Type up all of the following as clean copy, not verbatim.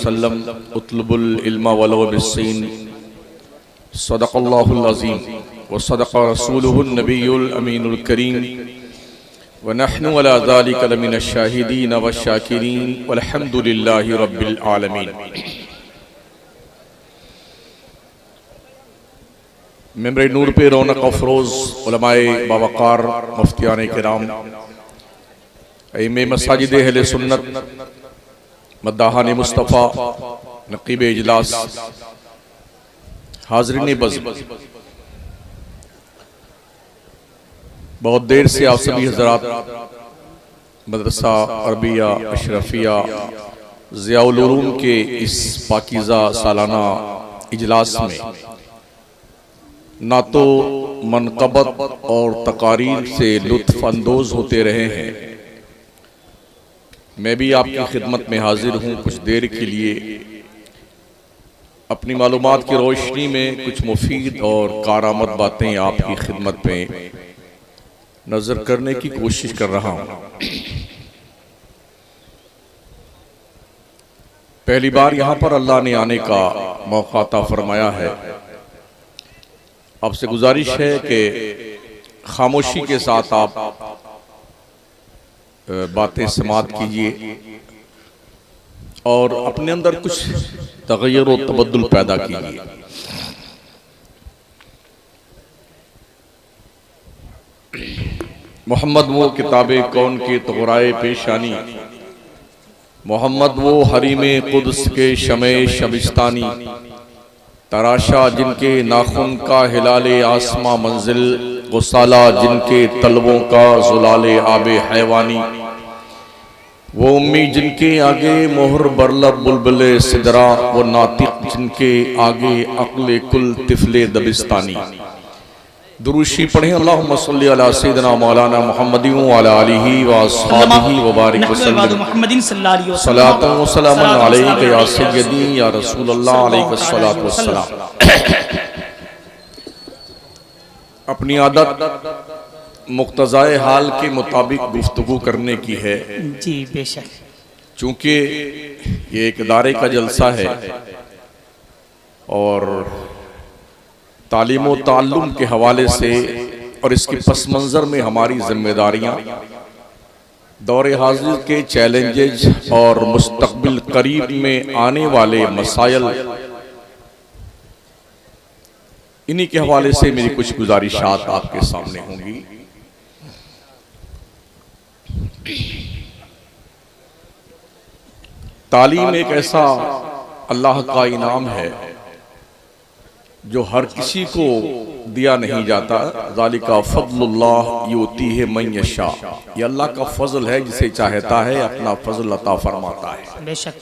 वसल्लम उतलुबुल इल्मा वलो बिस्सीन सदक़ल्लाहुल अज़ीम व सदक़ रसूलुहुन नबियुल अमीनुल करीम व नहनु अला ज़ालिका लमिनश शाहिदीन व शाकिरीन वल्हम्दुलिल्लाहि रब्बिल आलमीन। मेंबर नूर पे रौनक अफरोज़ उलमाए बावकार मुफ्तियान किराम इमाम मसाजिद अहले सुन्नत मद्दाहान मुस्तफ़ा नक़ीब इजलास हाज़रीन बज़्म, बहुत देर से आप सभी हज़रात मदरसा अरबिया अशरफिया ज़ियाउल उलूम के इस पाकीज़ा सालाना इजलास में ना तो मनक़बत और तकारीर से लुत्फ़ अंदोज़ होते रहे हैं। मैं भी आपकी खिदमत में हाजिर हूँ कुछ देर के लिए अपनी मालूमात की रोशनी में कुछ मुफीद और कारामद बातें आपकी खिदमत में नज़र करने की कोशिश कर रहा हूँ। पहली बार यहाँ पर अल्लाह ने आने का मौका अता फरमाया है। आपसे गुजारिश है कि खामोशी के साथ आप बातें समात कीजिए और अपने अंदर कुछ तग़य्युर और तबद्दुल पैदा कीजिए। मोहम्मद वो किताबे कौन के तोराए पेशानी, मोहम्मद वो हरीमे कुद्स के शमे शबिस्तानी, तराशा जिनके नाखून का हिलाले आसमां मंजिल, गुसाला जिनके तलवों का जुलाले आबे हैवानी, वो उम्मी जिनके आगे मोहर बरलब बुलबुले सिदरा, वो नातिक जिनके आगे अक्ले कुल तिफले दबिस्तानी। दुरूशी पढ़े अल्लाहुम्मा सल्ली अला सय्यिदिना मौलाना मुहम्मदिन व अला आलिहि व अस्हाबिहि व बारिक वसल्लम सलातन व सलामन अलैका या सय्यदी या रसूलल्लाह अलैका सलातु व सलाम। अपनी आदत मुक्तज़ाए हाल के मुताबिक गुफ्तगू करने की है जी, बेशक। चूंकि ये एक इदारे का जलसा है और तालीम व ताल्लुम के हवाले से और इसके पस मंज़र में हमारी जिम्मेदारियां, दौरे हाजिर के चैलेंजेस और मुस्तक़बिल करीब में आने वाले मसाइल, इन्हीं के हवाले से मेरी कुछ गुजारिशात आपके सामने होंगी। तालीम एक ऐसा अल्लाह का इनाम है जो हर किसी को दिया नहीं जाता। ज़ालिका फ़ज़्लुल्लाह युतीहि मन यशा, ये अल्लाह का फजल है, जिसे चाहता है अपना फजल अता फरमाता है। बेशक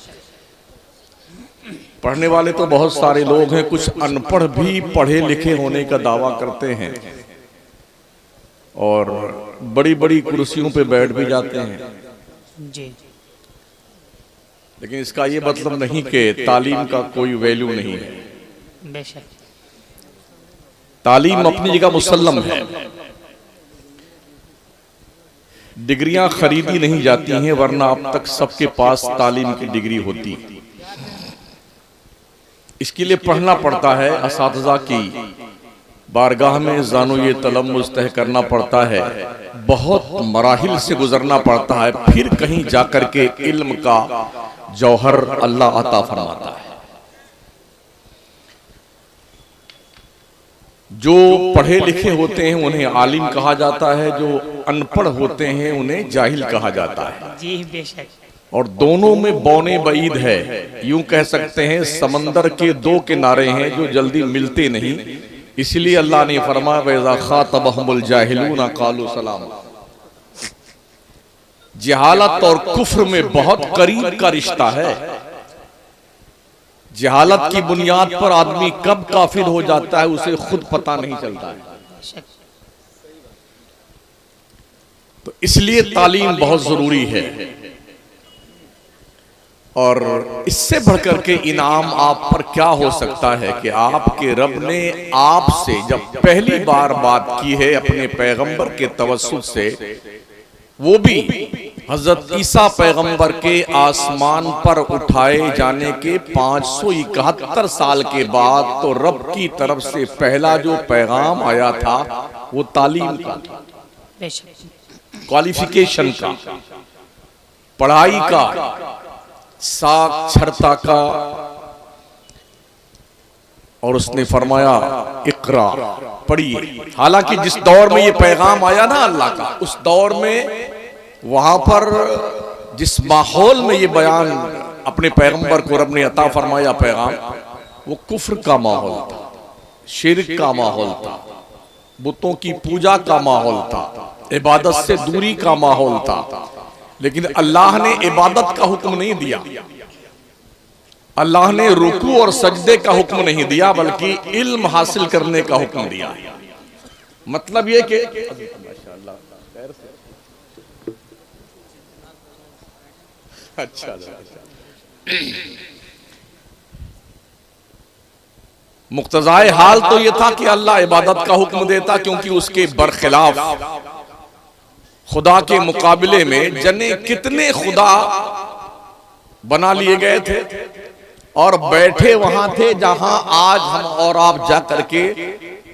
पढ़ने वाले तो बहुत सारे लोग हैं, कुछ अनपढ़ भी पढ़े लिखे होने का दावा करते हैं और बड़ी बड़ी कुर्सियों पे बैठ भी जाते हैं जी। लेकिन इसका ये मतलब नहीं कि तालीम का कोई वैल्यू नहीं है। बेशक तालीम अपनी जगह मुसल्लम है। डिग्रियां खरीदी नहीं जाती हैं, वरना अब तक सबके पास तालीम की डिग्री होती। इसके लिए पढ़ना पड़ता है, असातिज़ा की बारगाह में ज़ानो ये तलम्मुज़ तय करना पड़ता है, बहुत मराहिल से गुजरना पड़ता है, फिर कहीं जाकर के इल्म का जौहर अल्लाह अता फरमाता है। जो पढ़े लिखे होते हैं उन्हें आलिम कहा जाता है, जो अनपढ़ होते हैं उन्हें जाहिल कहा जाता है जी। बेशक और दोनों में बौने बईद है। यूं कह सकते हैं समंदर के दो किनारे हैं जो जल्दी मिलते नहीं। इसलिए अल्लाह ने फरमाया वइज़ा ख़ातबहुमुल जाहिलून क़ालू सलाम। जहालत और कुफ्र में बहुत करीब का रिश्ता है। जहालत की बुनियाद पर आदमी कब काफिर हो जाता है उसे खुद पता नहीं चलता है। तो इसलिए तालीम बहुत जरूरी है और इससे बढ़कर के इनाम आप पर क्या हो सकता है कि आपके रब ने आपसे जब पहली बार बात की है अपने पैगंबर के तवस्सुल से, वो भी हजरत ईसा पैगंबर के आसमान पर उठाए जाने के 571 साल के बाद तो रब की तरफ से पहला जो पैगाम आया था वो तालीम का, बेशक, क्वालिफिकेशन का, पढ़ाई का, साक्षरता का। और उसने फरमाया इकरा, पढ़िए। हालांकि जिस दौर में ये पैगाम आया ना अल्लाह का, उस दौर में वहां पर जिस माहौल में ये बयान अपने पैगंबर को रब ने अता फरमाया पैगाम, वो कुफ्र का माहौल था, शिर्क का माहौल था, बुतों की पूजा का माहौल था, इबादत से दूरी का माहौल था। लेकिन अल्लाह ने इबादत का हुक्म नहीं दिया, अल्लाह ने रुकू और सजदे का हुक्म नहीं दिया, बल्कि इल्म हासिल करने का हुक्म दिया। मतलब ये कि अच्छा मुक्तजाए हाल तो ये था कि अल्लाह इबादत का हुक्म देता, क्योंकि उसके बरखिलाफ खुदा के मुकाबले में जने कितने खुदा बना लिए गए थे और बैठे वहां थे जहां आज हम और आप जा करके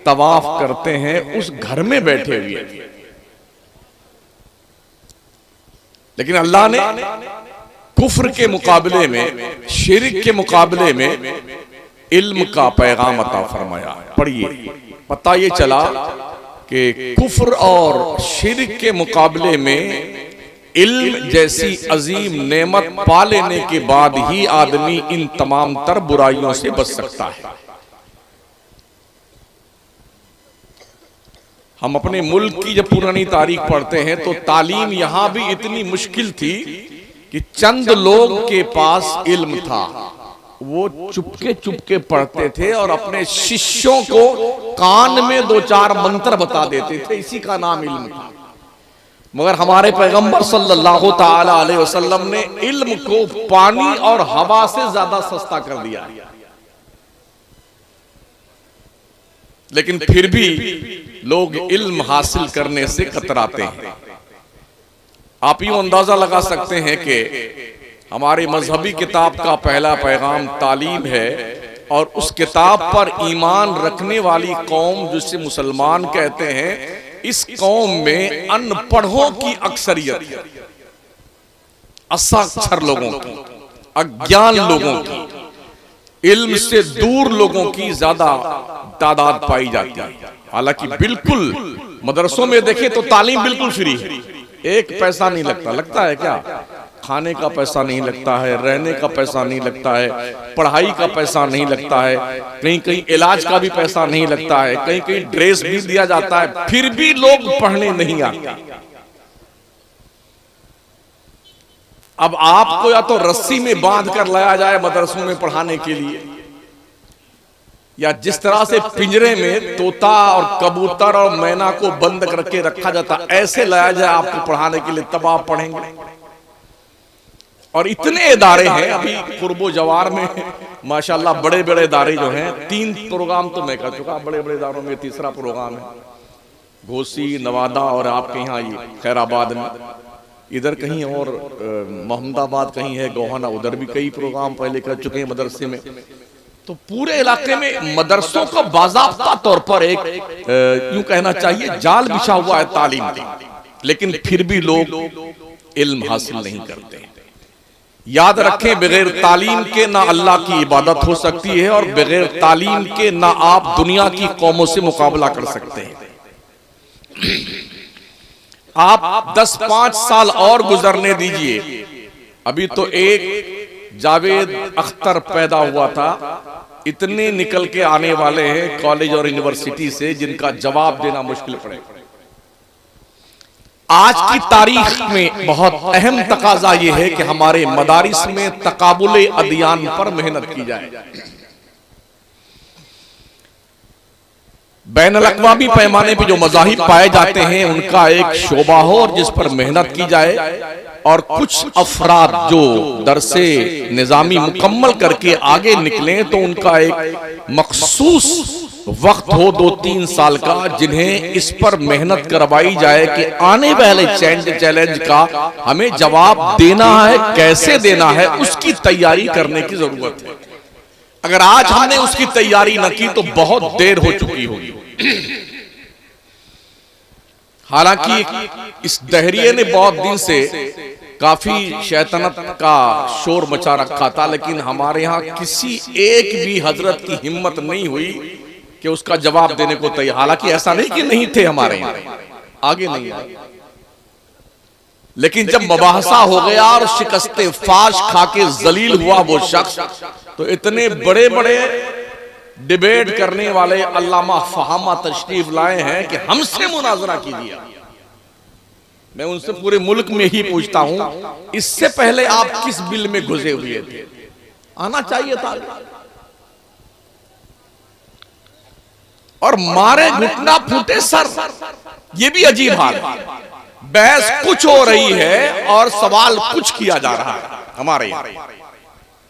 तवाफ करते हैं, उस घर में बैठे हुए थे। लेकिन अल्लाह ने कुफ्र के मुकाबले में, शिर्क के मुकाबले में इल्म का पैगाम अता फरमाया। पढ़िए, पता ये चला कि कुफ्र और शिर्क के मुकाबले में इल्म जैसी अजीम नेमत पा लेने के बाद ही आदमी इन तमाम तर बुराइयों से बच सकता है। हम अपने मुल्क की जब पुरानी तारीख पढ़ते हैं तो तालीम यहां भी इतनी मुश्किल थी कि चंद लोग के पास इल्म था, वो चुपके चुपके पढ़ते थे और अपने शिष्यों को कान में 2-4 मंत्र बता देते थे, इसी का नाम इल्म था। मगर हमारे पैगंबर सल्लल्लाहु ताला अलैहि वसल्लम ने इल्म को पानी और हवा से ज्यादा सस्ता कर दिया। लेकिन फिर भी लोग इल्म हासिल करने से कतराते हैं। आप यूं अंदाजा लगा सकते हैं कि हमारे मजहबी किताब का पहला पैगाम तालीम है, और उस किताब पर ईमान रखने वाली कौम जिसे मुसलमान कहते हैं, इस कौम में अनपढ़ों की अक्सरियत है, असाक्षर लोगों की, अज्ञान लोगों की, इल्म से दूर लोगों की ज्यादा तादाद पाई जाती है। हालांकि बिल्कुल मदरसों में देखें तो तालीम बिल्कुल फ्री है, एक पैसा नहीं लगता। लगता है क्या? खाने का पैसा नहीं लगता है, रहने का पैसा नहीं लगता है, पढ़ाई का पैसा नहीं लगता है, कहीं कहीं इलाज का भी पैसा नहीं लगता है, कहीं कहीं ड्रेस भी दिया जाता है, फिर भी लोग पढ़ने नहीं आते। अब आपको या तो रस्सी में बांध कर लाया जाए मदरसों में पढ़ाने के लिए, या जिस तरह से पिंजरे में तोता और कबूतर और मैना को बंद करके रखा जाता, ऐसे लाया जाए आपको पढ़ाने के लिए, तब आप पढ़ेंगे। और इतने इदारे हैं अभी कुर्बो जवार में माशाल्लाह, बड़े बड़े इदारे जो हैं, 3 प्रोग्राम तो मैं कर चुका, बड़े बड़े इदारों में तीसरा प्रोग्राम है। घोसी, नवादा और आपके यहाँ ये खैराबाद में, इधर कहीं और मोहम्मदाबाद कहीं है, गोहाना, उधर भी कई प्रोग्राम पहले कर चुके हैं मदरसे में। तो पूरे इलाके में मदरसों का बाज़ाब्ता तौर पर एक यूं कहना चाहिए जाल बिछा हुआ है तालीम का, लेकिन फिर भी लोग इल्म हासिल नहीं करते। याद रखें, बगैर तालीम के ना अल्लाह की इबादत हो सकती है, और बगैर तालीम के ना आप दुनिया की कौमों से मुकाबला कर सकते हैं। आप 10-5 साल और गुजरने दीजिए, अभी तो एक जावेद अख्तर पैदा हुआ था, इतने निकल के आने वाले हैं कॉलेज और यूनिवर्सिटी से जिनका जवाब देना मुश्किल पड़ेगा। आज की तारीख में बहुत अहम तकाजा यह है कि हमारे मदारिस में तकाबुले अदियान पर मेहनत की जाए। बैनुल अक़वामी पैमाने पे जो मज़ाहिब पाए जाते हैं उनका एक शोबा हो और जिस पर मेहनत की जाए, और कुछ अफराद जो दरसे निज़ामी मुकम्मल करके आगे निकले तो उनका एक मखसूस वक्त हो 2-3 साल का, जिन्हें इस पर मेहनत करवाई जाए कि आने वाले चैलेंज का हमें जवाब देना है, कैसे देना है, उसकी तैयारी करने की जरूरत है। अगर आज हमने उसकी तैयारी न की तो बहुत देर हो चुकी होगी। हालांकि इस दहरिये ने बहुत दिन से काफी शैतानत का शोर मचा रखा था, लेकिन हमारे यहाँ किसी एक भी हजरत की हिम्मत नहीं हुई कि उसका जवाब देने को तैयार। हालांकि ऐसा नहीं कि नहीं थे हमारे यहाँ, आगे नहीं आए, लेकिन जब मुबाहसा हो गया और शिकस्ते फाश खा के जलील हुआ वो शख्स, तो इतने बड़े बड़े डिबेट करने वाले अल्लामा फहामा तशरीफ लाए हैं कि हमसे मुनाजरा कीजिए। मैं उनसे पूरे मुल्क में ही पूछता हूं, इससे पहले आप किस बिल में घुसे हुए थे? आना चाहिए था। और मारे घुटना फूटे सर, ये भी अजीब हाल है। बहस कुछ हो रही है और सवाल कुछ किया जा रहा है। हमारे यहाँ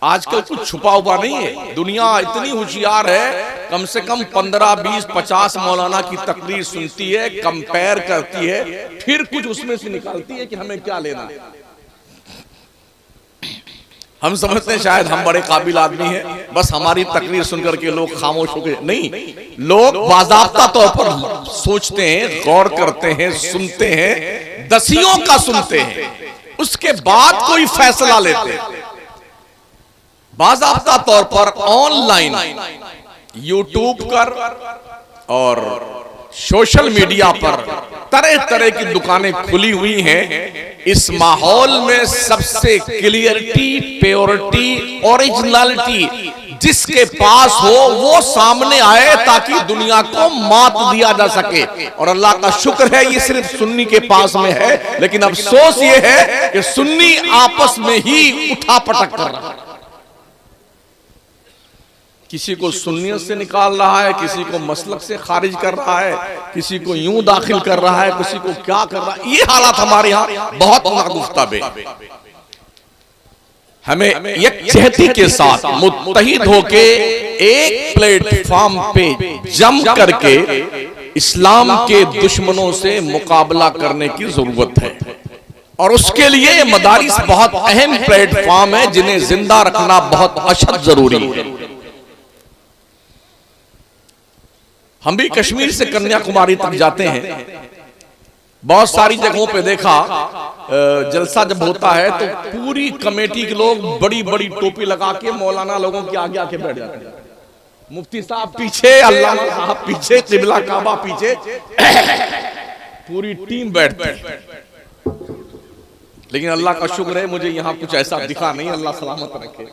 आजकल कुछ छुपा हुआ नहीं है। दुनिया इतनी होशियार है, कम से कम 15, 20, 50 मौलाना की तकरीर सुनती है, कंपेयर करती है, फिर कुछ उसमें से निकालती है कि हमें क्या लेना है। हम समझते हैं शायद हम बड़े काबिल आदमी हैं, बस हमारी तकरीर सुनकर के लोग खामोश हो गए। नहीं, लोग बाज़ाब्ता तौर पर सोचते हैं, गौर करते हैं, सुनते हैं, दसियों का सुनते हैं, उसके बाद कोई फैसला लेते हैं। बाज़ाब्ता तौर पर ऑनलाइन यूट्यूब पर और सोशल मीडिया पर तरह तरह की दुकानें खुली हुई हैं। इस माहौल में सबसे क्लियरिटी, प्योरिटी, ओरिजिनलिटी जिसके पास हो वो सामने आए, ताकि दुनिया को मात दिया जा सके। और अल्लाह का शुक्र है ये सिर्फ सुन्नी के पास में है, लेकिन अफसोस ये है कि सुन्नी आपस में ही उठापटक कर रहा है। किसी को सुन्नियत से निकाल रहा है, किसी को मसलक से खारिज कर रहा है, किसी को यूं दाखिल कर रहा है, किसी को क्या कर रहा है। ये हालात हमारे यहाँ बहुत नागुफ्ताबे। हमें एक चहती के साथ मुत्तहिद होके एक प्लेटफॉर्म पे जम करके इस्लाम के दुश्मनों से मुकाबला करने की जरूरत है। और उसके लिए ये मदारिस बहुत अहम प्लेटफॉर्म है, जिन्हें जिंदा रखना बहुत अशद जरूरी है। हम भी कश्मीर से कन्याकुमारी तक जाते हैं, बहुत सारी जगहों पे देखा जलसा जब होता है तो पूरी कमेटी के लोग बड़ी बड़ी टोपी लगा के मौलाना लोगों के आगे आके बैठ जाते हैं। मुफ्ती साहब पीछे, अल्लामा साहब पीछे, किबला काबा पीछे, पूरी टीम बैठती है। लेकिन अल्लाह का शुक्र है मुझे यहाँ कुछ ऐसा दिखा नहीं, अल्लाह सलामत रखे।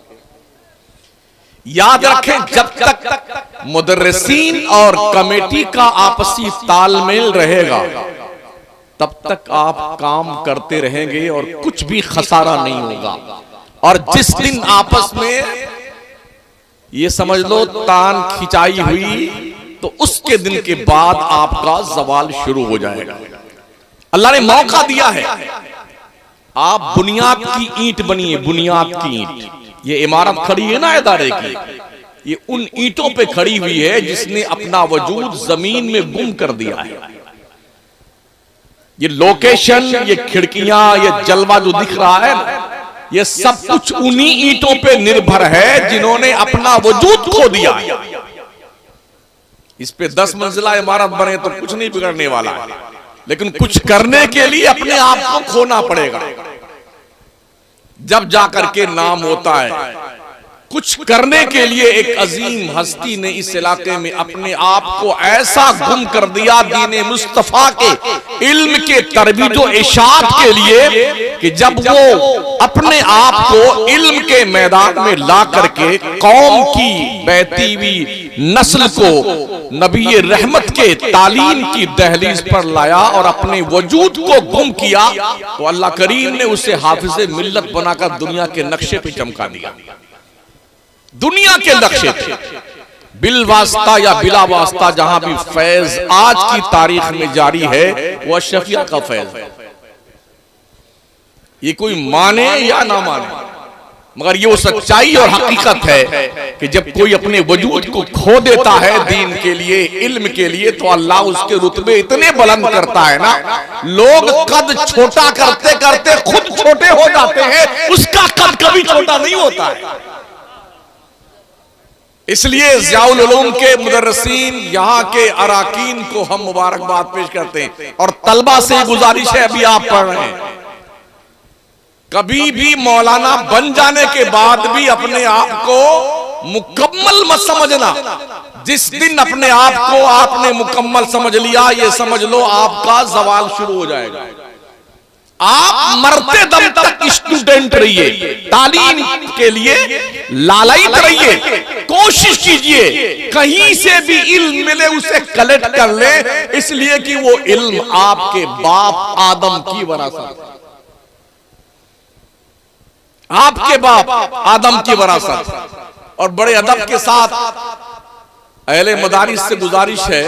याद रखें, जब तक मुदर्रिसीन और कमेटी का आपसी तालमेल रहेगा तब तक आप काम करते रहेंगे और कुछ भी खसारा नहीं होगा। और जिस दिन आपस में ये समझ लो तान खिंचाई हुई, तो उसके दिन के बाद आपका जवाल शुरू हो जाएगा। अल्लाह ने मौका दिया है, आप बुनियाद की ईंट बनिए। बुनियाद की ईंट, ये इमारत खड़ी है ना इदारे की, ये उन ईंटों पे खड़ी हुई है जिसने अपना वजूद जमीन में गुम कर दिया है। ये लोकेशन, ये खिड़कियां, ये जलवा जो दिख रहा है ना, ये सब कुछ उन्हीं ईंटों पे निर्भर है जिन्होंने अपना वजूद खो दिया है। इस पे 10 मंजिला इमारत बने तो कुछ नहीं बिगड़ने वाला है, लेकिन कुछ करने के लिए अपने आप को खोना पड़ेगा, जब जाकर के नाम होता है। कुछ करने के लिए एक अजीम हस्ती ने इस इलाके में अपने आप को ऐसा गुम कर दिया दीन मुस्तफा के इल्म के तरबीजो इशात के लिए, कि जब वो अपने आप को इल्म के मैदान में ला करके कौम की बहती हुई नस्ल को नबी रहमत के तालीम की दहलीज पर लाया और अपने वजूद को गुम किया, तो अल्लाह करीम ने उसे हाफिज़े मिल्लत बनाकर दुनिया के नक्शे पे चमका दिया। दुनिया के नक्शे पे बिल वास्ता या बिला वास्ता जहां भी फैज आज की तारीख में जारी है, वह शफिया का फैज है। ये कोई माने या ना माने, मगर ये वो सच्चाई और हकीकत है कि जब कोई अपने वजूद को खो देता है दीन के लिए, इल्म के लिए, तो अल्लाह उसके रुतबे इतने बुलंद करता है ना, लोग कद छोटा करते करते खुद छोटे हो जाते हैं, उसका कद कभी छोटा नहीं होता है। इसलिए ज़ियाउल उलूम के मुदर्रिसीन, यहाँ के अराकीन को हम मुबारकबाद पेश करते हैं। और तलबा से गुजारिश है, अभी आप पढ़ रहे हैं, कभी भी मौलाना बन जाने के बाद भी अपने आप को मुकम्मल मत समझना। जिस दिन अपने आप को आपने मुकम्मल समझ लिया, ये समझ लो आपका जवाल शुरू हो जाएगा। आप मरते दम तक स्टूडेंट रहिए, तालीम के लिए लालायित रहिए, कोशिश कीजिए कहीं से भी इल्म मिले उसे कलेक्ट कर ले, इसलिए कि वो इल्म आपके बाप आदम की वरासत, आपके बाप आदम की वरासत। और बड़े अदब के साथ अहले मदारिस से गुजारिश है,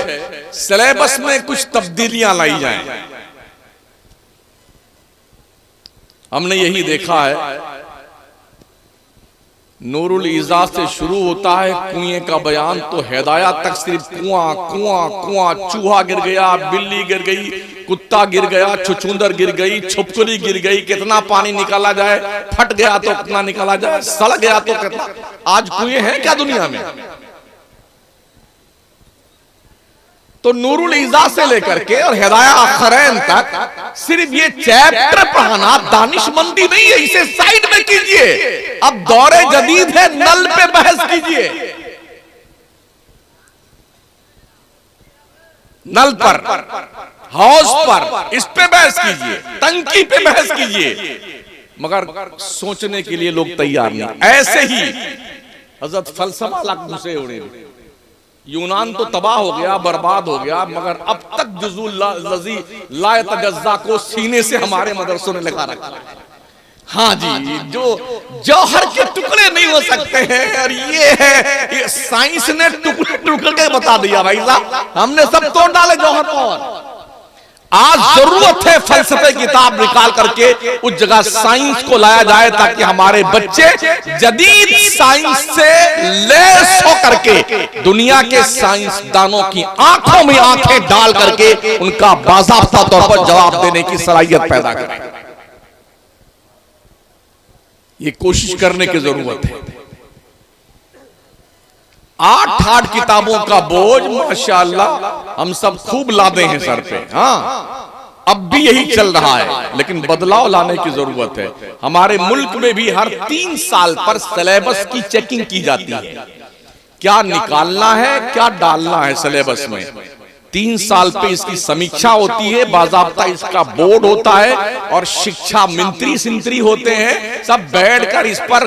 सिलेबस में कुछ तब्दीलियां लाई जाएं। हमने यही देखा है, नूरुल ईज़ा से शुरू होता है कुएं का बयान, तो हिदायत तक सिर्फ कुआं कुआं कुआं, चूहा गिर गया, बिल्ली गिर गई, कुत्ता गिर गया, छुछुंदर गिर गई, छुपकली गिर गई, कितना पानी निकाला जाए, फट गया तो कितना निकाला जाए, सड़ गया तो कितना। आज कुएं हैं क्या दुनिया में? तो नूरुल ईज़ा से लेकर के और हिदायत आखिरैन तक सिर्फ ये चैप्टर पढ़ाना दानिशमंदी नहीं है, इसे साइड में कीजिए। अब दौरे जदीद है, नल पे बहस कीजिए, नल पर, हाउस पर, इस पे बहस कीजिए, टंकी पे बहस कीजिए, मगर सोचने के लिए लोग तैयार नहीं। ऐसे ही हजरत फलसफा लाख घुसे उड़े, यूनान तो तबाह हो गया, बर्बाद हो गया, मगर अब तक जुज़ुल लज़ी ला यतजज़्ज़ा को सीने से हमारे मदरसों ने लगा रखा है। हाँ जी, जो जौहर के टुकड़े नहीं हो सकते हैं, और ये है, ये साइंस ने टुकड़े टुकड़े के बता दिया भाई साहब, हमने सब तोड़ डाले जौहर पर। आज जरूरत है फलसफे किताब निकाल करके उस जगह साइंस को लाया जाए, ताकि हमारे बच्चे जदीद साइंस से लैस हो करके दुनिया के साइंसदानों की आंखों में आंखें डाल करके उनका बाज़ाब्ता तौर पर जवाब देने की सलाहियत पैदा करें। ये कोशिश करने की जरूरत है। 8 किताबों का बोझ माशाअल्लाह हम सब खूब लादे हैं सर पे। हाँ, अब भी यही चल रहा है, लेकिन बदलाव लाने की जरूरत है। हमारे मुल्क में भी हर 3 साल पर सिलेबस की चेकिंग की जाती है, क्या निकालना है क्या डालना है सिलेबस में। 3 साल पे इसकी समीक्षा होती है, बाज़ाब्ता इसका बोर्ड होता है, और शिक्षा मंत्री सिंत्री होते हैं, सब बैठकर इस पर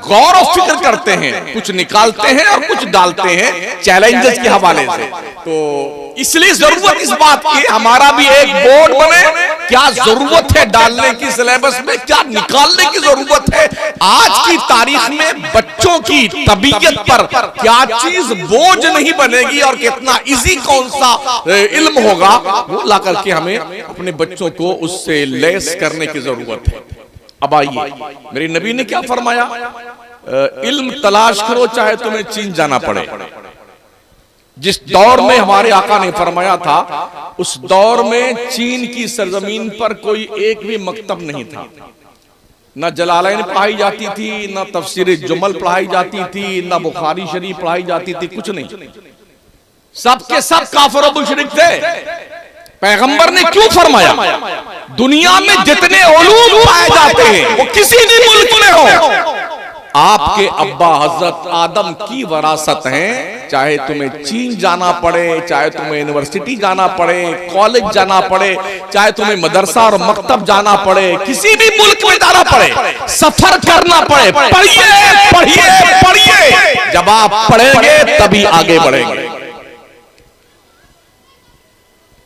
गौर और फिक्र करते हैं, कुछ निकालते हैं और कुछ डालते हैं चैलेंजेस के हवाले से। तो इसलिए जरूरत इस बात की हमारा भी एक बोर्ड बने, क्या जरूरत है डालने की सिलेबस में, क्या निकालने की जरूरत है। आज की तारीख में बच्चों की तबीयत पर क्या चीज बोझ नहीं बनेगी और कितना इजी कौन सा इल्म होगा, वो ला करके हमें अपने बच्चों को उससे लैस करने की जरूरत है। अब आइए, मेरे नबी ने क्या फरमाया, इल्म तलाश करो चाहे तुम्हें चीन जाना पड़े। जिस दौर में हमारे आका ने फरमाया था, उस दौर में चीन की सरजमीन पर कोई एक भी मकतब नहीं था, न जलालैन पढ़ाई जाती थी, न तफसीर जुमल पढ़ाई जाती थी, न बुखारी शरीफ पढ़ाई जाती थी, कुछ नहीं। सबके सब काफिर और मुशरिक थे। पैगंबर ने क्यों फरमाया, दुनिया में जितने उलूम पाए जाते हैं वो किसी भी मुल्क में हो, आपके अब्बा हजरत आदम की वरासत हैं। चाहे तुम्हें चीन जाना पड़े, चाहे तुम्हें यूनिवर्सिटी जाना पड़े, कॉलेज जाना पड़े, चाहे तुम्हें मदरसा और मकतब जाना पड़े, किसी भी मुल्क में जाना पड़े, सफर करना पड़े, पढ़िए पढ़िए पढ़िए। जब आप पढ़ेंगे तभी आगे बढ़ेंगे।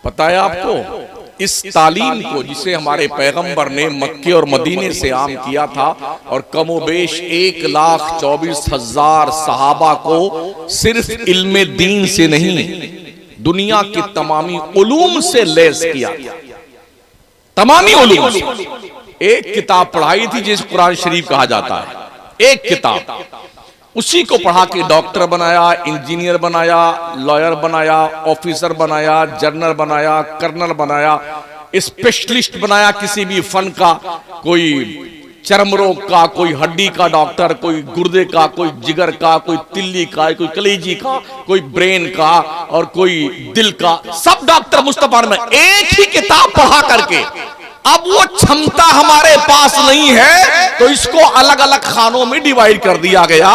पता है आपको, इस तालीम को जिसे हमारे पैगंबर ने मक्के और मदीने से आम किया था, और कमोबेश 1,24,000 सहाबा को सिर्फ इल्मे दीन से नहीं, दुनिया के तमामी उलूम से लैस किया, तमामी उलूम से। एक किताब पढ़ाई थी जिसे कुरान शरीफ कहा जाता है, एक किताब, उसी को पढ़ा के डॉक्टर बनाया, इंजीनियर बनाया, लॉयर बनाया, ऑफिसर बनाया, जनरल बनाया, कर्नल बनाया, स्पेशलिस्ट बनाया किसी भी फन का, कोई चर्म रोग का, कोई हड्डी का डॉक्टर, कोई गुर्दे का, कोई जिगर का, कोई तिल्ली का, कोई कलेजी का, कोई ब्रेन का और कोई दिल का, सब डॉक्टर मुस्तफा में एक ही किताब पढ़ा करके। अब वो क्षमता हमारे पास नहीं है तो इसको अलग अलग खानों में डिवाइड कर दिया गया।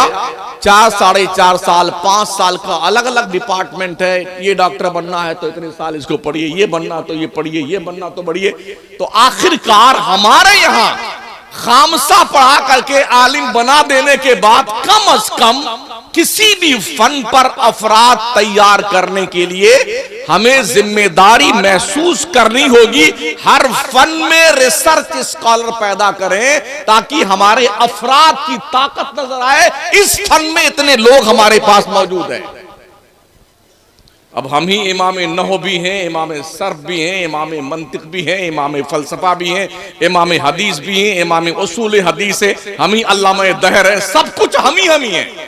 4, 4.5 साल, 5 साल का अलग अलग डिपार्टमेंट है। ये डॉक्टर बनना है तो इतने साल इसको पढ़िए, ये बनना तो ये पढ़िए, ये बनना तो पढ़िए। तो आखिरकार हमारे यहां खामसा पढ़ा करके आलिम बना देने के बाद कम से कम किसी भी फन पर अफराद तैयार करने के लिए हमें जिम्मेदारी महसूस करनी होगी। हर फन में रिसर्च स्कॉलर पैदा करें ताकि हमारे अफराद की ताकत नजर आए। इस फन में इतने लोग हमारे पास मौजूद हैं। अब हम ही इमाम नहव भी हैं, इमाम सर्फ भी हैं, इमाम मंतिक भी हैं, इमाम फलसफा भी हैं, इमाम हदीस भी हैं, इमाम उसूल हदीस है, हम ही अल्लामा दहर है, सब कुछ हम ही हैं।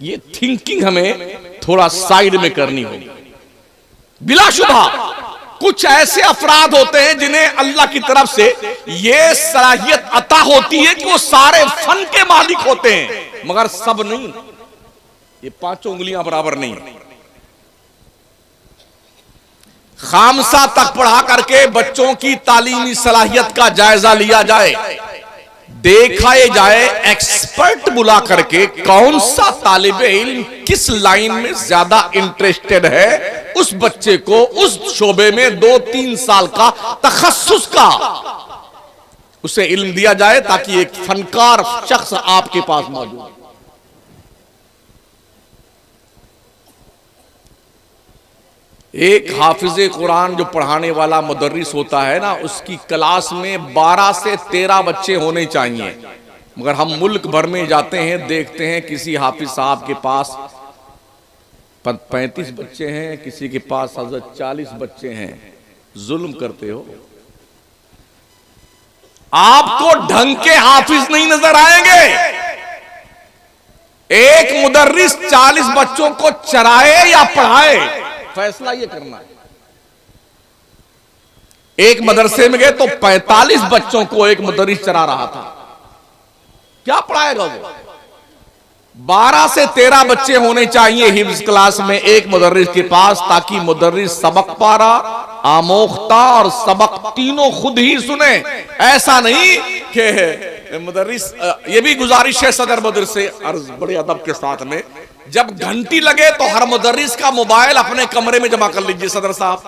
ये थिंकिंग हमें थोड़ा साइड में करनी होगी। बिलाशुबा कुछ ऐसे अफराद होते हैं जिन्हें अल्लाह की तरफ से ये सलाहियत अता होती है कि वो सारे फन के मालिक होते हैं, मगर सब नहीं। ये 5 उंगलियां बराबर नहीं। खामसा तक पढ़ा करके बच्चों की तालीमी सलाहियत का जायजा लिया जाए, देखा जाए एक्सपर्ट बुला करके कौन सा तालिबे इल्म किस लाइन में ज्यादा इंटरेस्टेड है, उस बच्चे को उस शोबे में 2-3 साल का तखस्सुस का उसे इल्म दिया जाए ताकि एक फनकार शख्स आपके पास मौजूद हो। एक हाफिज़े कुरान जो पढ़ाने वाला मुदर्रिस होता है ना, उसकी क्लास में 12 से 13 बच्चे होने चाहिए, मगर हम मुल्क भर में जाते हैं, देखते हैं किसी हाफिज साहब के पास 35 बच्चे हैं, किसी के पास 40 बच्चे हैं। जुल्म करते हो। आपको ढंग के हाफिज नहीं नजर आएंगे। एक मुदर्रिस 40 बच्चों को चराए या पढ़ाए, फैसला ये करना है। एक मदरसे में गए तो 45 बच्चों को एक मुदर्रिस चरा रहा था, क्या पढ़ाएगा वो? 12 से 13 बच्चे होने चाहिए हिफ्ज क्लास में एक मुदर्रिस के पास, ताकि मुदर्रिस सबक पारा, आमोख्ता और सबक तीनों खुद ही सुने। ऐसा नहीं कि मुदर्रिस, ये भी गुजारिश है सदर मदरसे से अर्ज बड़े अदब के साथ में, जब घंटी लगे तो हर मुदर्रिस का मोबाइल अपने कमरे में जमा कर लीजिए सदर साहब।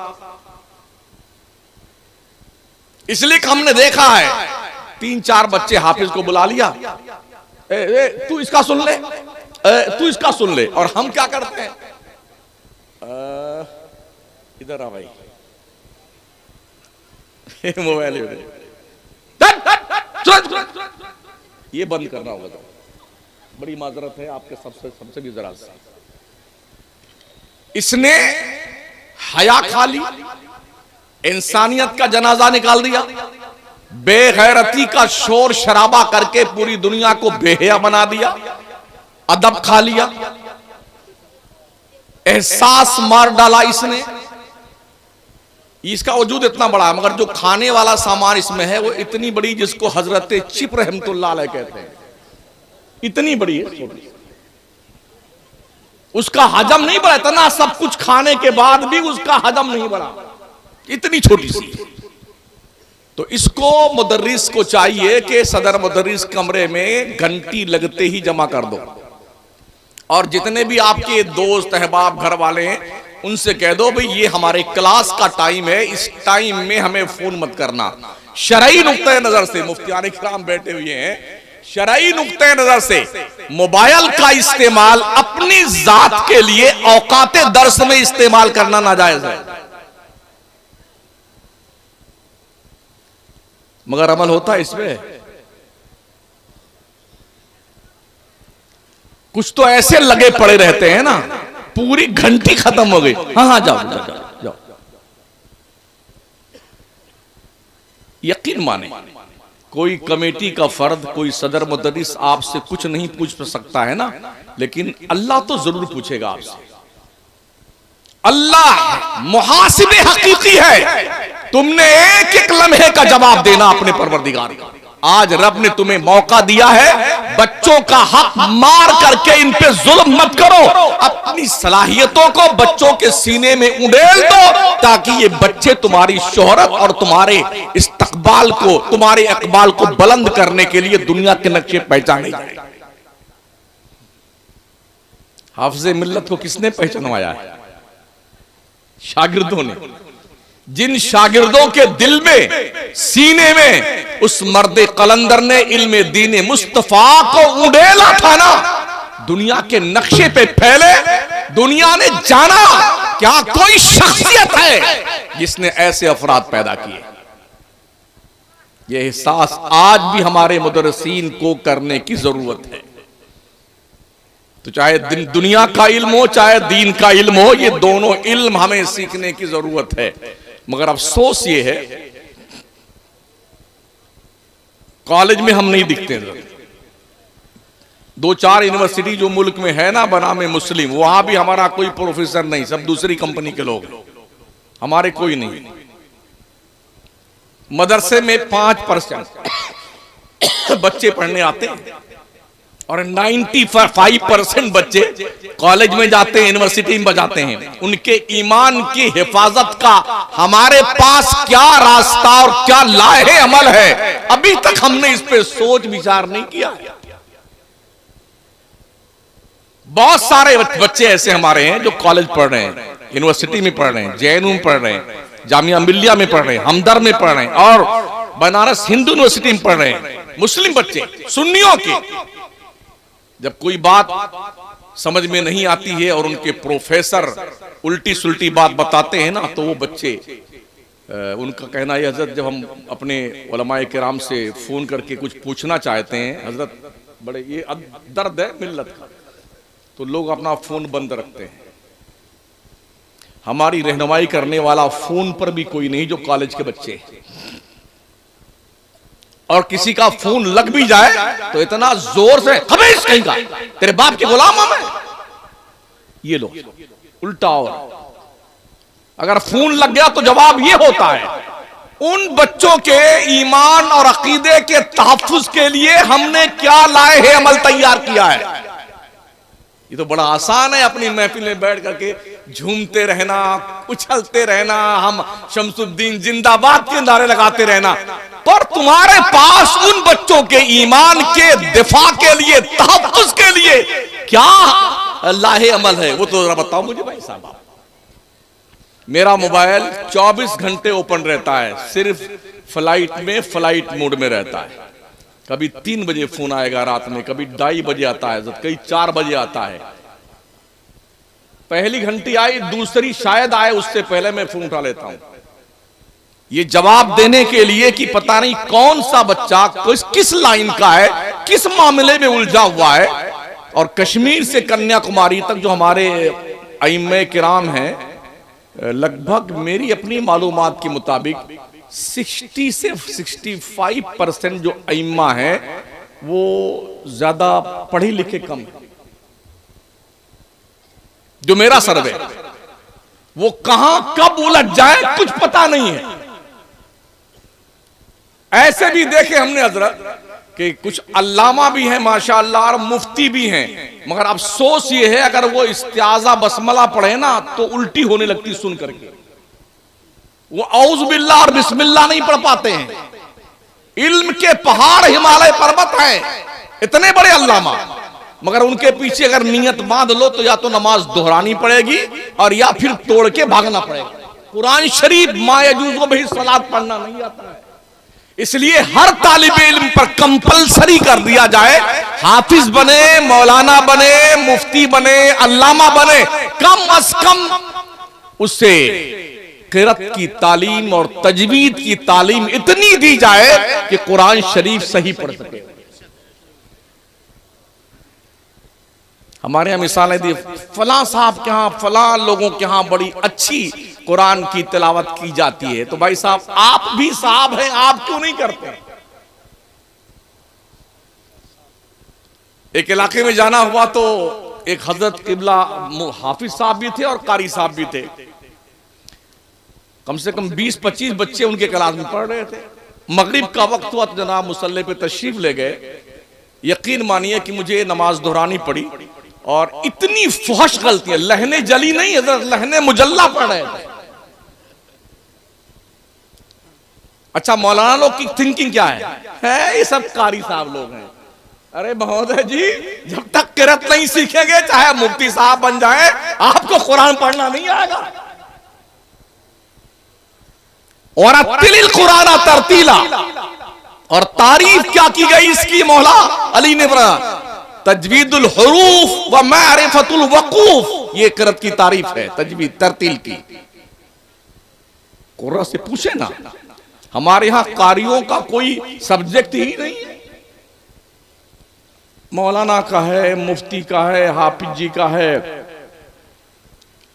इसलिए हमने देखा है 3-4 बच्चे हाफिज को बुला लिया, तू इसका सुन ले, तू इसका सुन ले, और हम क्या करते हैं, इधर आ भाई, मोबाइल ये बंद करना होगा। बड़ी माजरत है आपके सबसे भी जरा सा। इसने हया खा ली, इंसानियत का जनाजा निकाल दिया, बेगैरती का शोर शराबा करके पूरी दुनिया को बेहया बना दिया, अदब खा लिया, एहसास मार डाला इसने। इसका वजूद इतना बड़ा है, मगर जो खाने वाला सामान इसमें है वो इतनी बड़ी, जिसको हजरत चिप रहमतुल्लाह अलैह कहते हैं, इतनी बड़ी है। उसका हजम नहीं बढ़ा, इतना सब कुछ खाने के बाद भी उसका हजम नहीं बढ़ा, इतनी छोटी सी। तो इसको मुदर्रिस को चाहिए कि सदर मुदर्रिस कमरे में घंटी लगते ही जमा कर दो, और जितने भी आपके दोस्त अहबाब घर वाले हैं उनसे कह दो भाई ये हमारे क्लास का टाइम है, इस टाइम में हमें फोन मत करना। शरई नुक्ते नजर से मुफ्तियान इकराम बैठे हुए हैं, शरई नुक्ते नजर से मोबाइल का इस्तेमाल अपनी जात के लिए औकाते दर्स में इस्तेमाल करना नाजायज है, मगर अमल होता है इसमें। कुछ तो ऐसे लगे पड़े रहते हैं ना, पूरी घंटी खत्म हो गई, हाँ जाओ जाओ जाओ जाओ। यकीन माने कोई कमेटी का फर्द, कोई सदर मुदर्रिस आपसे कुछ नहीं पूछ सकता है ना, लेकिन अल्लाह तो जरूर पूछेगा आपसे। अल्लाह मुहासिबे हकीकी है, तुमने एक एक लम्हे का जवाब देना अपने परवरदिगार को। आज रब ने तुम्हें मौका दिया है, बच्चों का हक मार करके इन पे जुल्म मत करो, अपनी सलाहियतों को बच्चों के सीने में उड़ेल दो, ताकि ये बच्चे तुम्हारी शोहरत और तुम्हारे इस्तकबाल को, तुम्हारे इकबाल को बुलंद करने के लिए दुनिया के नक्शे पहचाने जाए। हाफिज़े मिल्लत को किसने पहचानवाया है? शागिर्दों ने। जिन शागिर्दों के दिल में, सीने में उस मर्दे कलंदर ने इल्मे दीन मुस्तफा को उड़ेला था ना, दुनिया के नक्शे पे फैले, दुनिया ने जाना क्या कोई शख्सियत है जिसने ऐसे अफराद पैदा किए। यह एहसास आज भी हमारे मुदर्रिसीन को करने की जरूरत है। तो चाहे दुनिया का इल्म हो, चाहे दीन का इल्म हो, ये दोनों इल्म हमें सीखने की जरूरत है। मगर अफसोस ये है, कॉलेज में हम नहीं दिखते। दो चार यूनिवर्सिटी जो मुल्क में है ना बनामे मुस्लिम, वहां भी हमारा कोई प्रोफेसर नहीं, सब दूसरी कंपनी के लोग, हमारे कोई नहीं। मदरसे में 5% बच्चे पढ़ने आते हैं और 95% बच्चे कॉलेज में जाते हैं, यूनिवर्सिटी में जाते हैं। उनके ईमान की हिफाजत का हमारे पास क्या रास्ता और क्या लाहे अमल है, अभी तक हमने इस पे सोच विचार नहीं किया। बहुत सारे बच्चे ऐसे हमारे हैं जो कॉलेज पढ़ रहे हैं, यूनिवर्सिटी में पढ़ रहे हैं, JNU में पढ़ रहे हैं, जामिया मिल्लिया में पढ़ रहे हैं, हमदर्द में पढ़ रहे हैं और बनारस हिंदू यूनिवर्सिटी में पढ़ रहे हैं। मुस्लिम बच्चे, सुन्नियों के, जब कोई बात समझ में नहीं आती है और उनके प्रोफेसर उल्टी सुल्टी बात बताते हैं ना, तो वो बच्चे, उनका कहना है हजरत, जब हम अपने उलमाए किराम से फोन करके कुछ पूछना चाहते हैं, हजरत बड़े ये दर्द है मिल्लत का, तो लोग अपना फोन बंद रखते हैं। हमारी रहनुमाई करने वाला फोन पर भी कोई नहीं जो कॉलेज के बच्चे हैं। और किसी का फोन लग भी जाए तो इतना जोर से, हमेश कहीं का, तेरे बाप के गुलाम हम हैं, ये लो उल्टा। और अगर फोन लग गया तो जवाब ये होता है। उन बच्चों के ईमान और अकीदे के तहफ्फुज के लिए हमने क्या लाए हैं अमल तैयार किया है। ये तो बड़ा आसान है, अपनी महफिल में बैठ करके झूमते रहना, उछलते रहना, हम शमसुद्दीन जिंदाबाद के नारे लगाते रहना, पर तुम्हारे पास उन बच्चों के ईमान के दिफा के लिए, तहफ्फुज के लिए क्या लाहे अमल है, वो तो जरा बताओ मुझे भाई साहब। मेरा मोबाइल 24 घंटे ओपन रहता है, सिर्फ फ्लाइट में, फ्लाइट मोड में रहता है। कभी 3 बजे फोन आएगा रात में, कभी 2:30 बजे आता है, कभी 4 बजे आता है। पहली घंटी आई, दूसरी शायद आए, उससे पहले मैं फोन उठा लेता हूं, ये जवाब देने के लिए कि पता नहीं कौन सा बच्चा किस लाइन का है, किस मामले में उलझा हुआ है। और कश्मीर से कन्याकुमारी तक जो हमारे अइम्मे किराम हैं, लगभग मेरी अपनी मालूमात के मुताबिक 60 से 65% जो अइम्मा हैं वो ज्यादा पढ़े लिखे कम है। जो मेरा सर्वे, वो कहां कब उलझ जाए कुछ पता नहीं है। ऐसे भी देखे हमने हजरत कि कुछ अल्लामा भी हैं माशाअल्लाह और मुफ्ती भी हैं, मगर अफसोस ये है अगर वो इस्तिआज़ा बसमला पढ़े ना तो उल्टी होने लगती सुन करके। वो औज़ बिल्लाह और बिस्मिल्लाह नहीं पढ़ पाते हैं। इल्म के पहाड़ हिमालय पर्वत हैं, इतने बड़े अल्लामा, मगर उनके पीछे अगर नियत बांध लो तो या तो नमाज दोहरानी पड़ेगी और या फिर तोड़ के भागना पड़ेगा। कुरान शरीफ मायजूज़ो भी सलात पढ़ना नहीं आता है, इसलिए हर तालिब इल्म पर कंपलसरी कर दिया जाए, हाफिज बने, मौलाना बने, मुफ्ती बने, अल्लामा बने, कम अज कम उससे क़िरात की तालीम और तजवीद की तालीम इतनी दी जाए कि कुरान शरीफ सही पढ़ सके। हमारे यहाँ मिसालें दी, फलां साहब के यहाँ, फलां लोगों के यहाँ बड़ी अच्छी कुरान की तिलावत की जाती है, तो भाई साहब आप भी साहब हैं, आप क्यों नहीं करते? एक इलाके में जाना हुआ तो एक हजरत किबला हाफिज साहब भी थे और कारी साहब भी थे। कम से कम 20-25 बच्चे उनके क्लास में पढ़ रहे थे। मगरिब का वक्त हुआ तो जनाब मुसल्ले पे तशरीफ ले गए। यकीन मानिए कि मुझे नमाज दोहरानी पड़ी और इतनी फहश गलतियां, लहने जली नहीं हजरत, लहने मुजल्ला पढ़ रहे थे। अच्छा, मौलाना लोग की थिंकिंग क्या है ये सब कारी साहब लोग हैं। अरे महोदय जी, जब तक किरत नहीं सीखेंगे चाहे मुफ्ती साहब बन जाए, आपको कुरान पढ़ना नहीं आएगा। और अतिल कुरान तरतीला, और तारीफ क्या की गई इसकी मौला अली ने बना, तजवीदुल हुरूफ व मारिफतुल वकूफ, ये किरत की तारीफ है, तजवीद तरतील की। कुरान से पूछे ना, हमारे यहां कारियों का कोई सब्जेक्ट ही नहीं है। मौलाना का है, मुफ्ती का है, हाफिज जी का है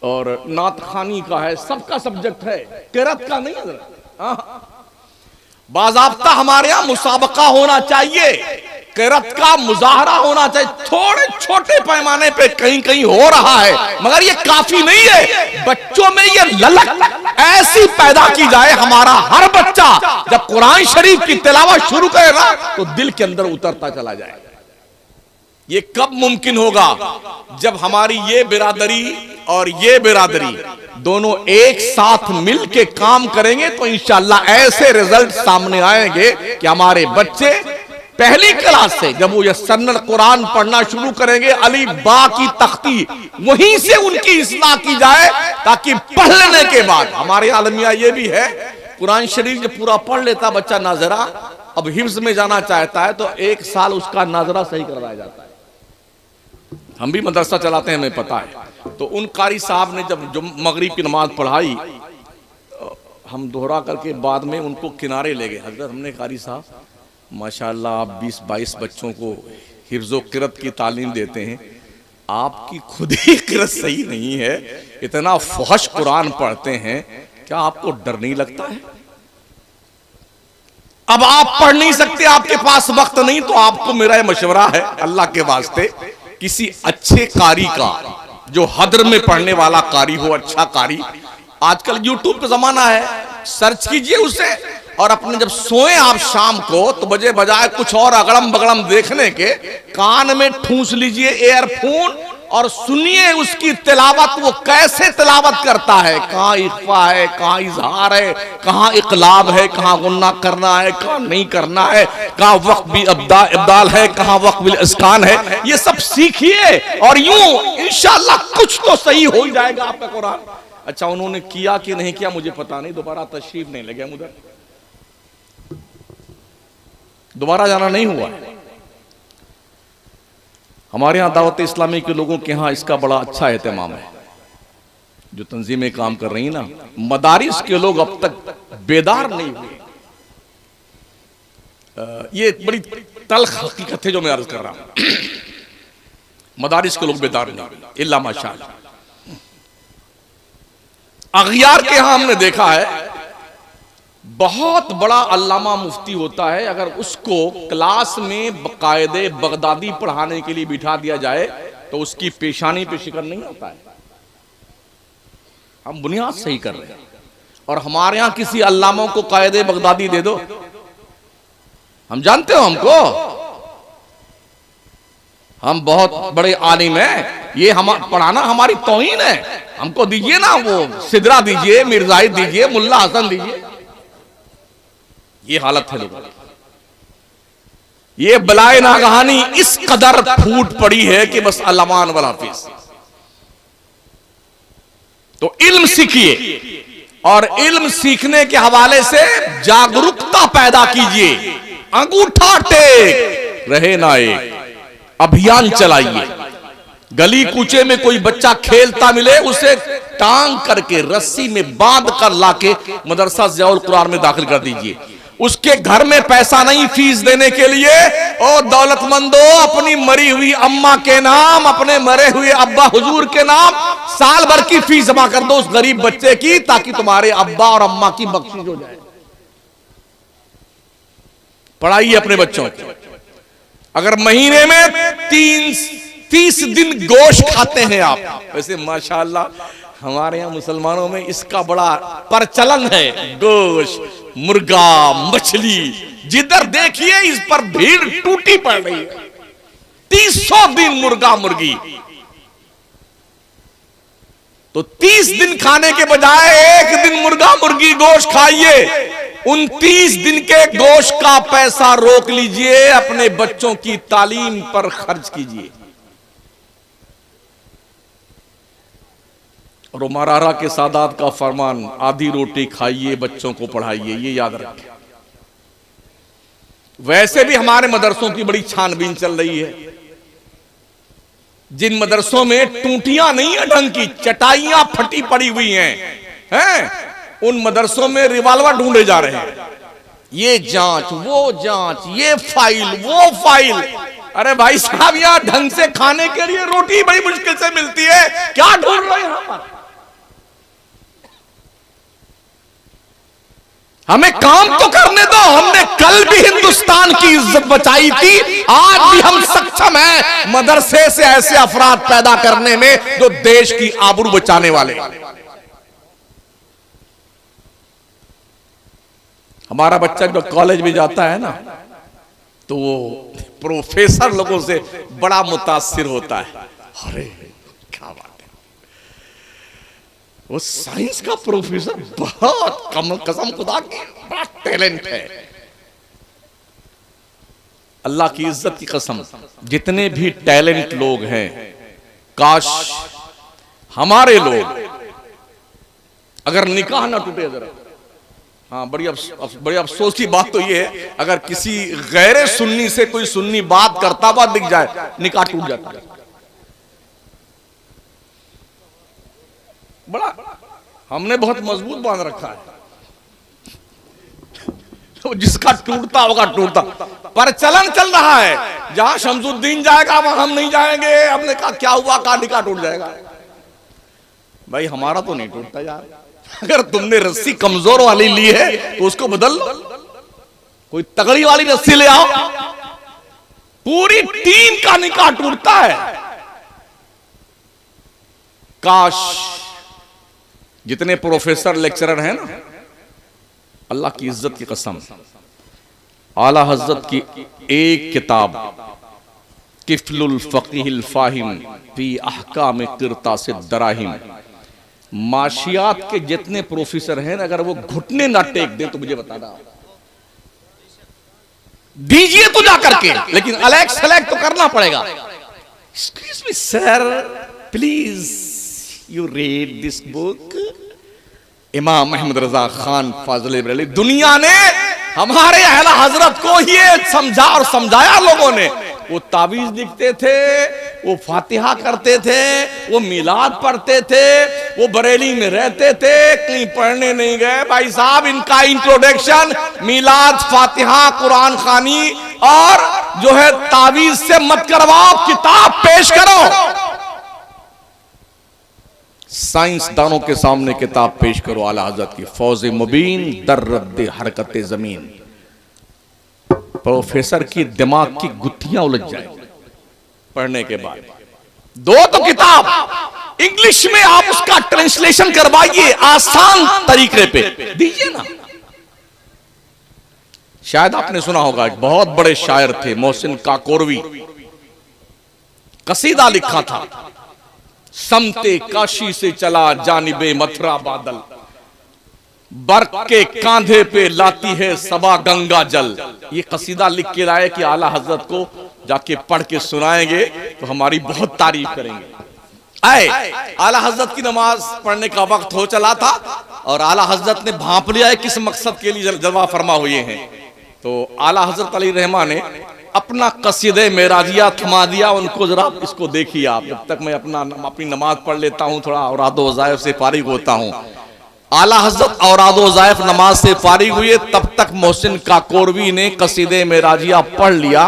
और नात खानी का है, सबका सब्जेक्ट है, किरत का नहीं है। बाज़ाब्ता हमारे यहां मुसाबका होना चाहिए, किरत का मुजाहरा होना चाहिए। थोड़े छोटे पैमाने पे कहीं कहीं हो रहा है, मगर ये काफी नहीं है। बच्चों में ये ललक ऐसी पैदा की जाए, हमारा हर बच्चा जब कुरान शरीफ की तिलावत शुरू करेगा तो दिल के अंदर उतरता चला जाएगा। ये कब मुमकिन होगा? जब हमारी ये बिरादरी और ये बिरादरी दोनों एक साथ मिल के काम करेंगे तो इंशाअल्लाह ऐसे रिजल्ट सामने आएंगे कि हमारे बच्चे पहली क्लास से जब वो यस्सरनल कुरान पढ़ना शुरू करेंगे, अली बा की तख्ती वहीं से उनकी इस्लाह की जाए, ताकि पढ़ लेने के बाद हमारे आलमिया ये भी है, कुरान शरीफ जब पूरा पढ़ लेता बच्चा नाजरा, अब हिफ्ज में जाना चाहता है तो 1 साल उसका नाजरा सही करवाया जाता है। हम भी मदरसा चलाते हैं, हमें पता है। तो उन कारी साहब ने जब मगरिब की नमाज पढ़ाई, हम दोहरा करके बाद में उनको किनारे ले गए। हजरत, हमने कारी साहब माशाअल्लाह आप 20-22 बच्चों को हिफ्ज़ो किरत की तालीम देते हैं, आपकी खुद ही किरत सही नहीं है, इतना फहश कुरान पढ़ते हैं, क्या आपको डर नहीं लगता है? अब आप पढ़ नहीं सकते, आपके पास वक्त नहीं, तो आपको मेरा यह मशवरा है, अल्लाह के वास्ते किसी अच्छे कारी का, जो हदर में पढ़ने वाला कारी हो, अच्छा कारी, आजकल यूट्यूब का जमाना है, सर्च कीजिए उसे और अपने जब सोए आप शाम को तो बजे बजाय कुछ और अगड़म बगड़म देखने के कान में ठूंस लीजिए एयरफोन और सुनिए उसकी तिलावत, वो कैसे तिलावत करता है, कहाँ इख्फा है, कहाँ इजहार है, कहाँ इकलाब है, कहाँ गुन्ना करना है, कहाँ नहीं करना है, कहाँ वक्त भी इब्दाल है, कहाँ वक्त भी इस्कान है, ये सब सीखिए और यूं इंशाअल्लाह कुछ तो सही हो ही जाएगा आपका कुरान। अच्छा, उन्होंने किया कि नहीं किया मुझे पता नहीं, दोबारा तशरीफ नहीं लगे, उधर दोबारा जाना नहीं हुआ। हमारे यहाँ दावत इस्लामी के लोगों के यहाँ इसका बड़ा अच्छा एहतमाम है, जो तंजीमें काम कर रही ना, मदारिस के लोग अब तक बेदार नहीं हुए। ये बड़ी तल्ख हकीकत है जो मैं अर्ज कर रहा हूं, मदारिस के लोग बेदार नहीं हुए, इल्ला माशाअल्लाह। अगियार के यहाँ हमने देखा है, बहुत बड़ा अल्लामा मुफ्ती होता है, अगर उसको क्लास में बाकायदे बगदादी पढ़ाने के लिए बिठा दिया जाए तो उसकी पेशानी पे शिकन नहीं आता है। हम बुनियाद सही कर रहे हैं, और हमारे यहां किसी अल्लामा को कायदे बगदादी दे दो, हम जानते हो हमको, हम बहुत बड़े आलिम हैं, ये हम पढ़ाना हमारी तौहीन है, हमको दीजिए ना, वो सिदरा दीजिए, मिर्जाई दीजिए, मुल्ला हसन दीजिए। ये हालत है लोगों की। ये बलाए नागहानी इस कदर फूट पड़ी है कि बस अल्लामान वाला हाफिज। तो इल्म सीखिए और इल्म सीखने के हवाले से जागरूकता पैदा कीजिए, अंगूठा टेक रहे ना एक अभियान चलाइए। गली कूचे में कोई बच्चा खेलता मिले उसे टांग करके रस्सी में बांध कर लाके मदरसा ज़ियाउल कुरान में दाखिल कर दीजिए। उसके घर में पैसा नहीं फीस देने के लिए, और दौलतमंदों अपनी मरी हुई अम्मा के नाम, अपने मरे हुए अब्बा हुजूर के नाम साल भर की फीस जमा कर दो उस गरीब बच्चे की, ताकि तुम्हारे अब्बा और अम्मा की बख्शिश हो जाए। पढ़ाइए अपने बच्चों को। अगर महीने में 30 दिन गोश्त खाते हैं आप, वैसे माशाअल्लाह हमारे यहाँ मुसलमानों में इसका बड़ा प्रचलन है, गोश्त, मुर्गा, मछली, जिधर देखिए इस पर भीड़ टूटी पड़ रही है। 300 दिन मुर्गा मुर्गी, तो 30 दिन खाने के बजाय एक दिन मुर्गा मुर्गी गोश्त खाइए। 29 दिन के गोश्त का पैसा रोक लीजिए, अपने बच्चों की तालीम पर खर्च कीजिए। और मरारा के सादात का फरमान, आधी रोटी खाइए बच्चों को पढ़ाइए, ये याद रखें। वैसे भी हमारे मदरसों की बड़ी छानबीन चल रही है। जिन मदरसों में टूटियां नहीं है ढंग की, चटाइयां फटी पड़ी हुई हैं, उन मदरसों में रिवाल्वर ढूंढे जा रहे हैं। ये जांच, वो जांच, ये फाइल, वो फाइल। अरे भाई साहब, यहां ढंग से खाने के लिए रोटी बड़ी मुश्किल से मिलती है, क्या ढूंढ रहे हैं यहां पर? हमें काम तो करने दो। हमने कल भी हिंदुस्तान की इज्जत बचाई थी, आज भी हम सक्षम हैं मदरसे से ऐसे अफराद पैदा करने में जो देश की आबरू बचाने वाले। हमारा बच्चा जब कॉलेज में जाता है ना, तो वो प्रोफेसर लोगों से बड़ा मुतासिर होता है। अरे क्या बात है, वो साइंस का प्रोफेसर बहुत कसम खुदा की बड़ा टैलेंट है। अल्लाह की इज्जत की कसम, जितने भी टैलेंट लोग हैं, काश हमारे लोग अगर निकाह ना टूटे जरा। हाँ, बड़ी अफसोस की बात तो ये है, अगर किसी गैर सुन्नी से कोई सुन्नी बात करता हुआ दिख जाए, निकाह टूट जाता है। बड़ा हमने बहुत मजबूत बांध रखा है, तो जिसका टूटता होगा टूटता। पर चलन चल रहा है, जहां शमसुद्दीन जाएगा वहां हम नहीं जाएंगे। हमने कहा क्या हुआ, का निकाह टूट जाएगा। भाई हमारा तो नहीं टूटता यार। अगर तुमने रस्सी कमजोर वाली ली है तो उसको बदल लो, कोई तगड़ी वाली रस्सी ले आओ। पूरी टीम का निकाह टूटता है। काश जितने प्रोफेसर लेक्चरर हैं ना, अल्लाह की इज्जत की कसम, आला हजरत की एक किताब किफलुल फकीहिल फाहिम फी अहकाम क़िरतास दराहिम, माशियात के जितने प्रोफेसर हैं, अगर वो घुटने ना टेक दें तो मुझे बताना, दीजिए तो जा करके, लेकिन अलग सेलेक्ट तो करना पड़ेगा। Excuse me sir, please you read this book. इमाम अहमद रजा खान फाजिल बरेलवी। दुनिया ने हमारे आला हजरत को ये समझा और समझाया लोगों ने। वो तावीज लिखते थे, वो फातिहा करते थे, वो मिलाद पढ़ते थे, वो बरेली में रहते थे, कहीं पढ़ने नहीं गए। भाई साहब, इनका इंट्रोडक्शन मिलाद, फातिहा, कुरान खानी और जो है तावीज से मत करवाओ, किताब पेश करो। साइंसदानों के सामने किताब पेश करो आला हजरत की, फौज मुबीन दर रद्द हरकत जमीन। प्रोफेसर की दिमाग की गुत्थियां उलझ जाए पढ़ने के बाद। दो तो किताब इंग्लिश में आप उसका ट्रांसलेशन करवाइए, आसान तरीके पे दीजिए ना। शायद आपने सुना होगा, एक बहुत बड़े शायर थे मोहसिन काकोरवी, कसीदा लिखा था, समते काशी से चला जानिबे मथुरा बादल, बर्क के कांधे पे लाती है सबा गंगा जल। ये कसीदा लिख के लाए कि आला हजरत को जाके पढ़ के सुनाएंगे तो हमारी बहुत तारीफ करेंगे। आए आला हजरत की नमाज पढ़ने का वक्त हो चला था और आला हजरत ने भांप लिया है किस मकसद के लिए जलवा फरमा हुए हैं। तो आला हजरत अली रहमान ने अपना कसीदे मेराजिया थमा दिया उनको। जरा इसको देखिए आप, जब तक मैं अपनी नमाज पढ़ लेता हूँ, थोड़ा औरादो वज़ाइफ से फारिग होता हूँ। आला हजरत औरादो वज़ाइफ नमाज से फारिग हुए, तब तक मोहसिन काकोरवी ने कसीदे मेराजिया पढ़ लिया।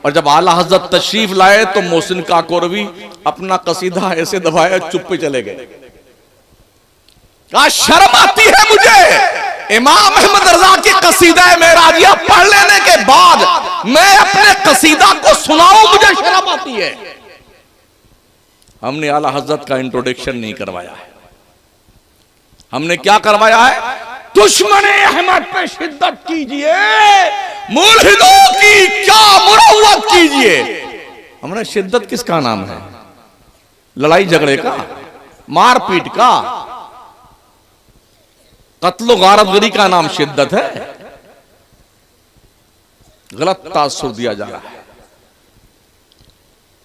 और जब आला हजरत तशरीफ लाए तो मोहसिन काकोरवी अपना कसीदा ऐसे दबाया, चुप पे चले गए। क्या शर्म आती है मुझे, इमाम अहमद रजा के कसीदा मेराजिया पढ़ लेने के बाद मैं अपने कसीदा को सुनाऊं, मुझे शर्म आती है। हमने आला हजरत का इंट्रोडक्शन नहीं करवाया है। हमने क्या करवाया है? दुश्मन अहमद पे शिद्दत कीजिए, मुल्हिदों की क्या मुरव्वत कीजिए। हमने शिद्दत किसका नाम है? लड़ाई झगड़े का, मारपीट का, कत्लो गारतगरी का नाम शिद्दत है? गलत तासुर दिया जा रहा है।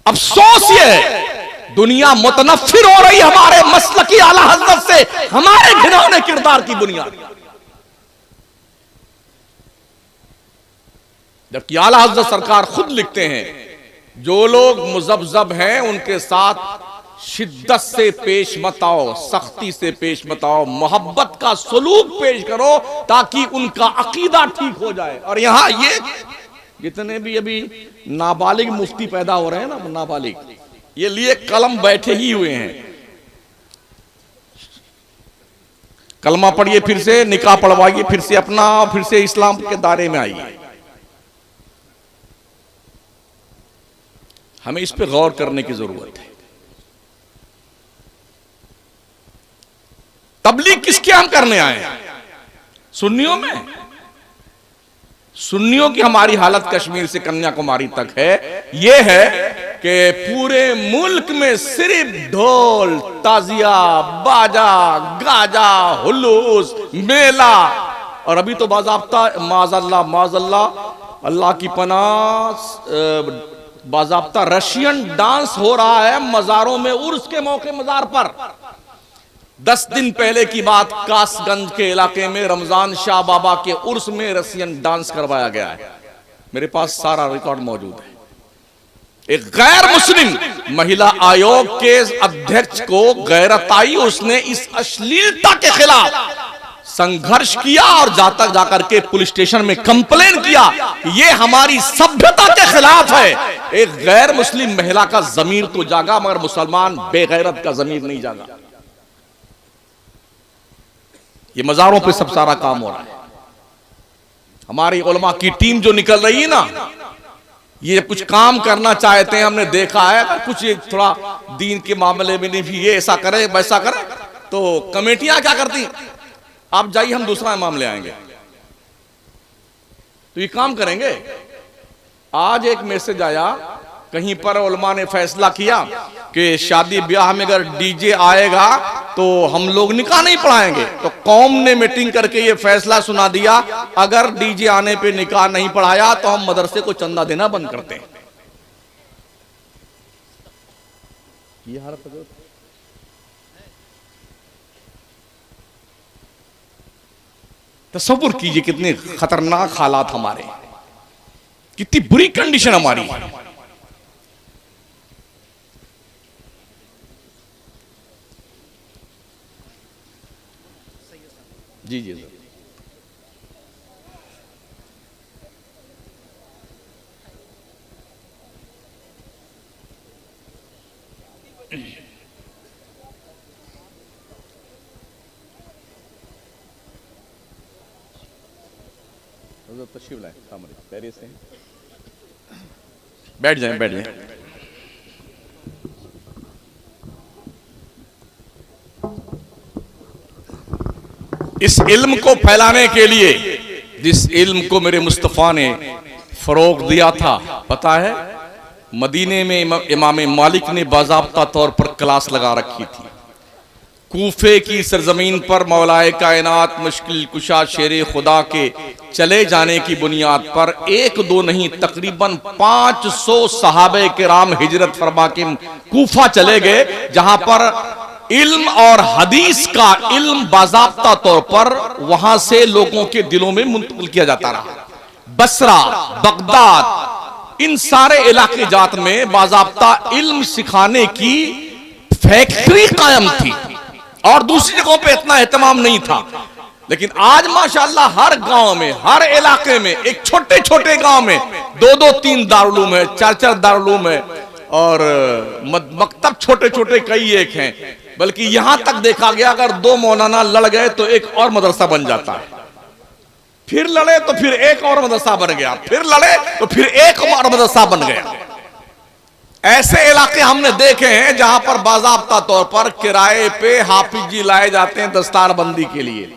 अफसोस ये है दुनिया मुतनफ्फिर हो रही हमारे मसलकी आला हज़रत से, हमारे घिनौने किरदार की बुनियाद। जबकि आला हज़रत सरकार खुद लिखते हैं, जो लोग मुज़ब्ज़ब हैं उनके साथ शिद्दत से पेश मत आओ, सख्ती से पेश मत आओ, मोहब्बत का सलूक पेश करो ताकि उनका अकीदा ठीक हो जाए। और यहां ये जितने भी अभी नाबालिग मुफ्ती पैदा हो रहे हैं ना, नाबालिग, ये लिए कलम बैठे ही हुए हैं। कलमा पढ़िए, फिर से निकाह पढ़वाइए, फिर से अपना, फिर से इस्लाम के दायरे में आइए। हमें इस पे गौर करने की जरूरत है। तबलीग किसके हम करने आए हैं? सुन्नियों में? सुन्नियों की हमारी हालत कश्मीर से कन्याकुमारी तक है, यह है कि पूरे मुल्क में सिर्फ ढोल, ताजिया, बाजा, गाजा, हुलूस, मेला, और अभी तो बाज़ाब्ता माज़अल्लाह अल्लाह की पनाह, बाज़ाब्ता रशियन डांस हो रहा है मज़ारों में, उर्स के मौके मज़ार पर। 10 दिन पहले की बात, कासगंज के इलाके में रमजान शाह बाबा के उर्स में रशियन डांस करवाया गया है। मेरे पास सारा रिकॉर्ड मौजूद है। एक गैर मुस्लिम महिला आयोग के अध्यक्ष को गैरत आई, उसने इस अश्लीलता के खिलाफ संघर्ष किया और जाकर के पुलिस स्टेशन में कंप्लेन किया, ये हमारी सभ्यता के खिलाफ है। एक गैर मुस्लिम महिला का जमीर तो जागा, मगर मुसलमान बेगैरत का जमीर नहीं जागा। ये मज़ारों पे सब सारा काम हो रहा है। हमारी उलमा की टीम जो निकल रही है ना, ये कुछ काम करना चाहते हैं, हमने देखा है। अगर कुछ थोड़ा दीन के मामले में नहीं भी ये ऐसा करे वैसा करे, तो कमेटियां क्या करती, आप जाइए हम दूसरा इमाम ले आएंगे, तो ये काम करेंगे। आज एक मैसेज आया, कहीं पर उलमा ने फैसला किया कि शादी ब्याह में अगर डीजे आएगा तो हम लोग निकाह नहीं पढ़ाएंगे। तो कौम ने मीटिंग करके ये फैसला सुना दिया, अगर डीजे आने पे निकाह नहीं पढ़ाया तो हम मदरसे को चंदा देना बंद करते हैं। ये हालत तसव्वुर कीजिए कितने खतरनाक हालात हमारे, कितनी बुरी कंडीशन हमारी। जी जी सर। तशरीफ लाए सामने, पैरिस से बैठ जाएं, बैठ जाएं। इस इल्म को फैलाने के लिए, जिस इल्म को मेरे मुस्तफ़ा ने फरोग दिया था, पता है, मदीने में इमाम मालिक ने बाज़ाब्ता तौर पर क्लास लगा रखी थी। कूफे की सरजमीन पर मौलाए कायनात मुश्किल कुशा शेरे खुदा के चले जाने की बुनियाद पर 1-2 नहीं तकरीबन 500 सहाबे किराम हिजरत फरमा के कूफा चले गए, जहां पर इल्म और हदीस का इल्म बाज़ाब्ता तौर पर वहां से लोगों के दिलों में मुंतकिल किया जाता रहा। बसरा, बगदाद, इन सारे इलाके जात में बाज़ाब्ता इल्म सिखाने की फैक्ट्री कायम थी और दूसरी जगहों पे इतना एहतमाम नहीं था। लेकिन आज माशाअल्लाह हर गांव में, हर इलाके में, एक छोटे छोटे गांव में 2-2, 3 दारुलूम है, 4-4 दारुलूम है, और मकतब छोटे छोटे कई एक हैं। बल्कि यहां तक देखा गया अगर 2 मौलाना लड़ गए तो एक और मदरसा बन जाता है। फिर लड़े तो फिर एक और मदरसा बन गया, फिर लड़े तो फिर एक और मदरसा बन गया। ऐसे इलाके हमने देखे हैं जहां पर बाज़ाब्ता तौर पर किराए पे हाफिज जी लाए जाते हैं दस्तार बंदी के लिए।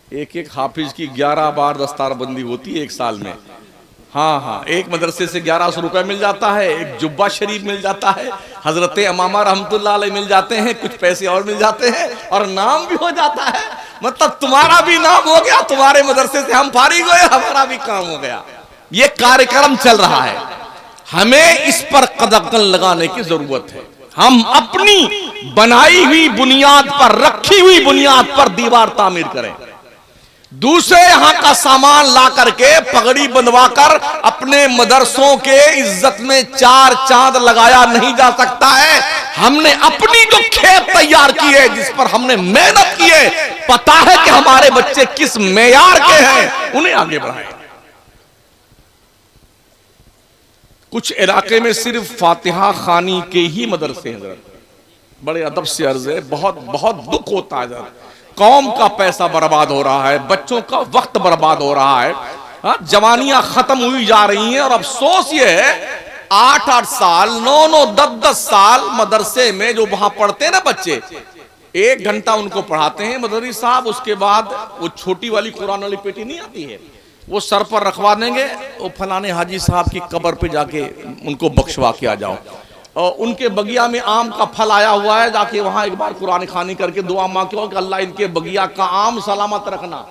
एक एक हाफिज की 11 बार दस्तार बंदी होती है एक साल में। हाँ, एक मदरसे से 1100 रुपए मिल जाता है, एक जुब्बा शरीफ मिल जाता है, हजरत अमामा रहमतुल्लाह अलैह मिल जाते हैं, कुछ पैसे और मिल जाते हैं और नाम भी हो जाता है। मतलब तुम्हारा भी नाम हो गया, तुम्हारे मदरसे से हम फारिग हुए, हमारा भी काम हो गया। ये कार्यक्रम चल रहा है, हमें इस पर कदम लगाने की जरूरत है। हम अपनी बनाई हुई बुनियाद पर, रखी हुई बुनियाद पर दीवार तामीर करें। दूसरे यहां का सामान ला करके पगड़ी बंधवाकर अपने मदरसों के इज्जत में 4 चांद लगाया नहीं जा सकता है। हमने अपनी जो खेत तैयार की है, जिस पर हमने मेहनत की है, पता है कि हमारे बच्चे किस मेयार के हैं, उन्हें आगे बढ़ाएं। कुछ इलाके में सिर्फ फातिहा खानी के ही मदरसे हैं। बड़े अदब से अर्ज है, बहुत दुख होता है। कौम का पैसा बर्बाद हो रहा है, बच्चों का वक्त बर्बाद हो रहा है, जवानियां खत्म हुई जा रही हैं। और अफसोस ये है 8-8 साल, 9-9, 10-10 साल मदरसे में जो वहां पढ़ते हैं ना बच्चे, 1 घंटा उनको पढ़ाते हैं मदरसी साहब, उसके बाद वो छोटी वाली कुरान वाली पेटी नहीं आती है, वो सर पर रखवा देंगे, वो फलाने हाजी साहब की कब्र पे जाके उनको बख्शवा के आ जाओ। और उनके बगिया में आम का फल आया हुआ है, जाके वहां एक बार कुरान खानी करके दुआ मांगे हो कि अल्लाह इनके बगिया का आम सलामत रखना।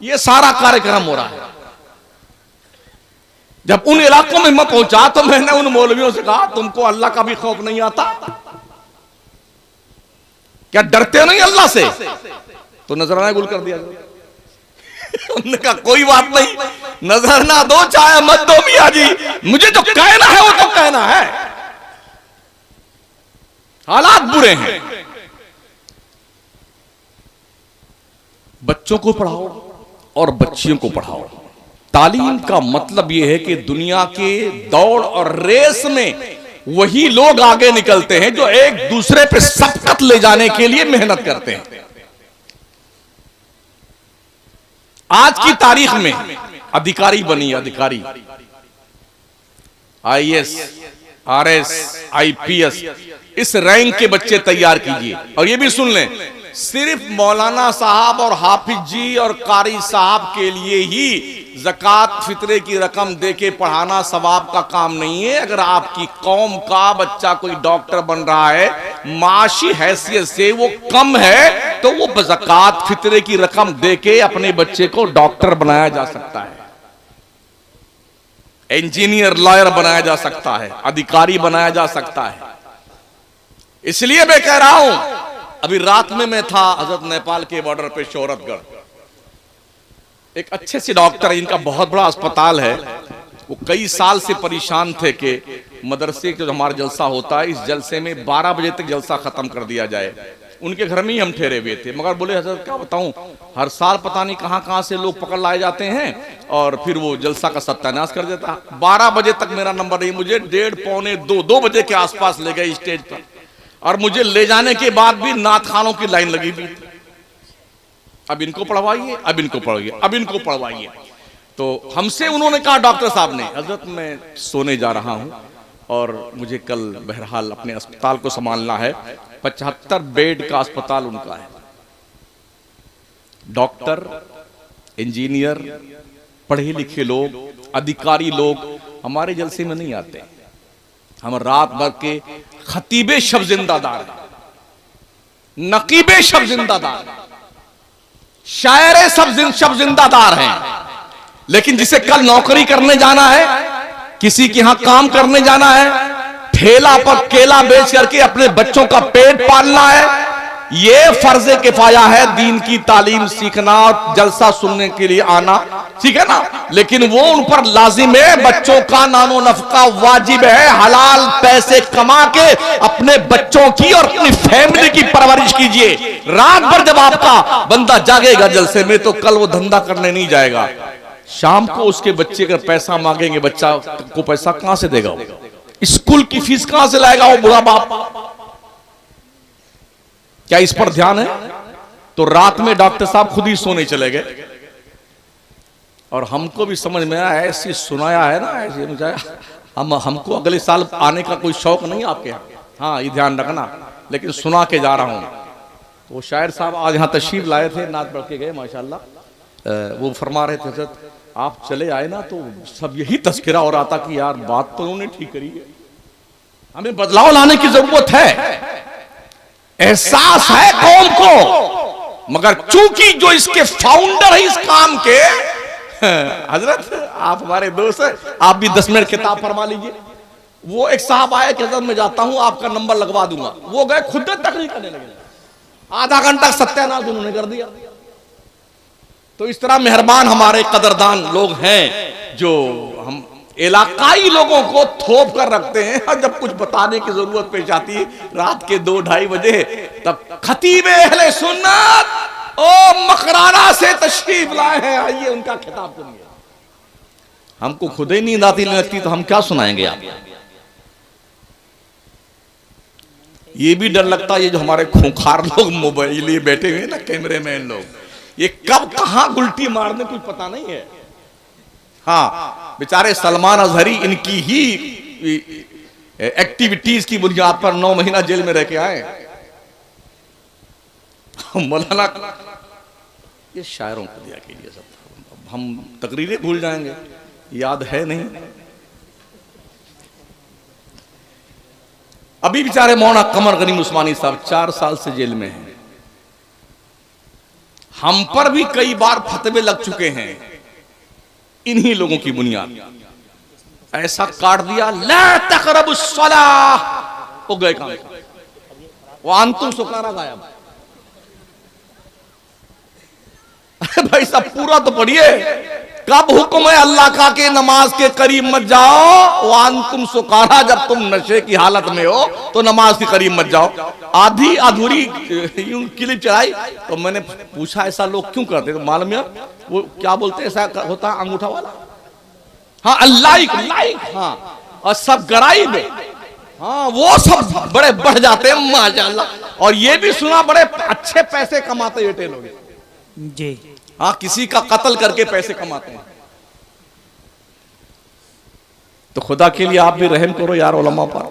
ये सारा कार्यक्रम हो रहा है। जब उन इलाकों में मैं पहुंचा तो मैंने उन मौलवियों से कहा, तुमको अल्लाह का भी खौफ नहीं आता? क्या डरते नहीं अल्लाह से? तो नजराना गुल कर दिया। उन्होंने कहा कोई बात नहीं, नजर ना दो चाहे मत दो मियां जी, मुझे जो कहना है वो तो कहना है। हालात बुरे हैं, बच्चों को पढ़ाओ और बच्चियों को पढ़ाओ। तालीम का मतलब यह है कि दुनिया के दौड़ और रेस में वही लोग आगे निकलते हैं जो एक दूसरे पे सबकत ले जाने के लिए मेहनत करते हैं। आज की तारीख में अधिकारी बनी, अधिकारी IAS, RS, IPS, इस रैंक के बच्चे तैयार कीजिए। और ये भी सुन लें, सिर्फ मौलाना साहब और हाफिज जी और कारी साहब के लिए ही ज़कात फितरे की रकम देके पढ़ाना सवाब का काम नहीं है। अगर आपकी कौम का बच्चा कोई डॉक्टर बन रहा है, माशी हैसियत से वो कम है, तो वो ज़कात फितरे की रकम देके अपने बच्चे को डॉक्टर बनाया जा सकता है, इंजीनियर, लॉयर बनाया जा सकता है, अधिकारी बनाया जा सकता है। इसलिए मैं कह रहा हूं, अभी रात में मैं था हजरत नेपाल के बॉर्डर पे शोहरतगढ़, एक अच्छे से डॉक्टर, इनका बहुत बड़ा अस्पताल है, वो कई साल से परेशान थे कि मदरसे के जो हमारा जलसा होता है, इस जलसे में 12 बजे तक जलसा खत्म कर दिया जाए। उनके घर में ही हम ठहरे हुए थे, मगर बोले हजरत क्या बताऊं, हर साल पता नहीं कहां से लोग पकड़ लाए जाते हैं और फिर वो जलसा का सत्यानाश कर देता। 12 बजे तक मेरा नंबर नहीं, मुझे 1:30, पौने 2 बजे के आसपास ले गए स्टेज पर, और मुझे ले जाने के बाद भी नात खानों की लाइन लगी हुई। अब इनको पढ़वाइए, अब इनको पढ़वाइए, अब इनको पढ़वाइए। तो हमसे उन्होंने कहा, डॉक्टर साहब ने, हजरत मैं सोने जा रहा हूं और मुझे कल बहरहाल अपने अस्पताल को संभालना है। 75 बेड का अस्पताल उनका है। डॉक्टर, इंजीनियर, पढ़े लिखे लोग, अधिकारी लोग हमारे जलसे में नहीं आते। हम रात भर के खतीबे शब जिंदादार, नकीबे शब जिंदादार, शायरे शब जिंदादार हैं, लेकिन जिसे कल नौकरी करने जाना है, किसी के यहां काम करने जाना है, ठेला पर केला बेच करके अपने बच्चों का पेट पालना है, ये फर्ज किफाया है दीन की तालीम सीखना और जलसा सुनने के लिए आना, ठीक है ना। लेकिन वो उन पर लाजिम है, बच्चों का नानो नफका वाजिब है। हलाल पैसे कमा के अपने बच्चों की और अपनी फैमिली की परवरिश कीजिए। रात भर जब आपका बंदा जागेगा जलसे में, तो कल वो धंधा करने नहीं जाएगा। शाम को उसके बच्चे का पैसा मांगेंगे, बच्चा को पैसा कहां से देगा? स्कूल की फीस कहां से लाएगा वो बुढ़ा बाप? क्या इस पर ध्यान है? तो रात में डॉक्टर साहब खुद ही सोने चले गए और हमको भी समझ में आया, ऐसी सुनाया है ना, ऐसे मुझे हमको अगले साल आने का कोई शौक नहीं आपके यहाँ, हाँ ये ध्यान रखना, लेकिन सुना के जा रहा हूँ। तो शायर साहब आज यहाँ तशरीफ लाए थे, नात पढ़ के गए माशाल्लाह। वो फरमा रहे थे हज़रत आप चले आए ना तो सब यही तस्करा हो रहा था कि यार बात तो उन्होंने ठीक करी है, हमें बदलाव लाने की जरूरत है, एहसास है कौम को, मगर चूंकि जो इसके फाउंडर है इस काम के, हजरत आप हमारे दोस्त हैं, आप भी 10 मिनट किताब फरमा लीजिए। वो एक साहब आए कि हजरत मैं जाता हूं आपका नंबर लगवा दूंगा, वो गए खुद तकरीर करने लगे, आधा घंटा सत्यानाश उन्होंने कर दिया। तो इस तरह मेहरबान हमारे कदरदान लोग हैं जो हम इलाकाई लोगों को थोप कर रखते हैं, और जब कुछ बताने की जरूरत पेश आती है रात के 2-2:30 बजे, तब खतीब अहले सुन्नत ओ मकराना से तशरीफ लाए हैं, आइए उनका खिताब सुनिए। हमको खुद ही नींद आती लगती तो हम क्या सुनाएंगे आप। ये भी डर लगता है, ये जो हमारे खूंखार लोग मोबाइल लिए बैठे हुए ना, कैमरे मैन लोग, ये कब कहां गुलटी मारने कुछ पता नहीं है। हाँ बेचारे सलमान अजहरी इनकी ही एक्टिविटीज की बुनियाद पर 9 महीना जेल में रह के आए। मौलाना ये शायरों को दिया कीजिए सब, हम तकरीरें भूल जाएंगे, याद है नहीं। अभी बेचारे मौलाना कमर गनीम उस्मानी साहब 4 साल से जेल में हैं। हम पर भी कई बार फतवे लग चुके हैं इन्हीं लोगों की बुनियाद, ऐसा काट दिया ला तक़रबुस सलाह, हो गए काम, वो अंतुम सुकारा गायब। भाई साहब पूरा तो पढ़िए, कब हुक्म है अल्लाह का के नमाज के करीब मत जाओ, वान तुम सुकारा, जब तुम नशे की हालत में हो तो नमाज के करीब मत जाओ। आधी अधूरी यूं क्लिप चलाई तो मैंने पूछा ऐसा लोग क्यों करते, तो मालूम है वो क्या बोलते हैं, ऐसा होता है अंगूठा वाला, हाँ लाइक, हाँ, और सब गराइब, हाँ वो सब बड़े बढ़ जाते हैं माशाअल्लाह। और ये भी सुना बड़े अच्छे पैसे कमाते बेटे लोग जी, हाँ किसी का कत्ल करके पैसे कमाते हैं। तो खुदा के लिए आप भी रहम करो यार उलमा पर।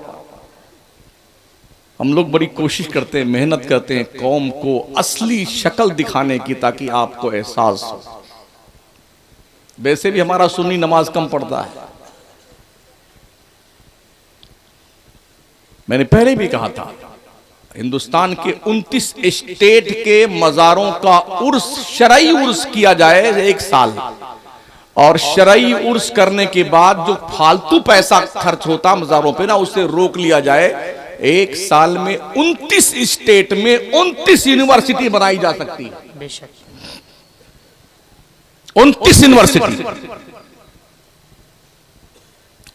हम लोग बड़ी कोशिश करते हैं, मेहनत करते हैं कौम को असली शक्ल दिखाने की, ताकि आपको एहसास हो। वैसे भी हमारा सुन्नी नमाज कम पड़ता है, मैंने पहले भी कहा था हिंदुस्तान के 29 स्टेट के मज़ारों का उर्स, शरई उर्स किया जाए 1 साल, और शरई उर्स करने के बाद जो फालतू पैसा खर्च होता मज़ारों पे ना, उसे रोक लिया जाए। 1 साल में 29 स्टेट में 29 यूनिवर्सिटी बनाई जा सकती है, बेशक 29 यूनिवर्सिटी।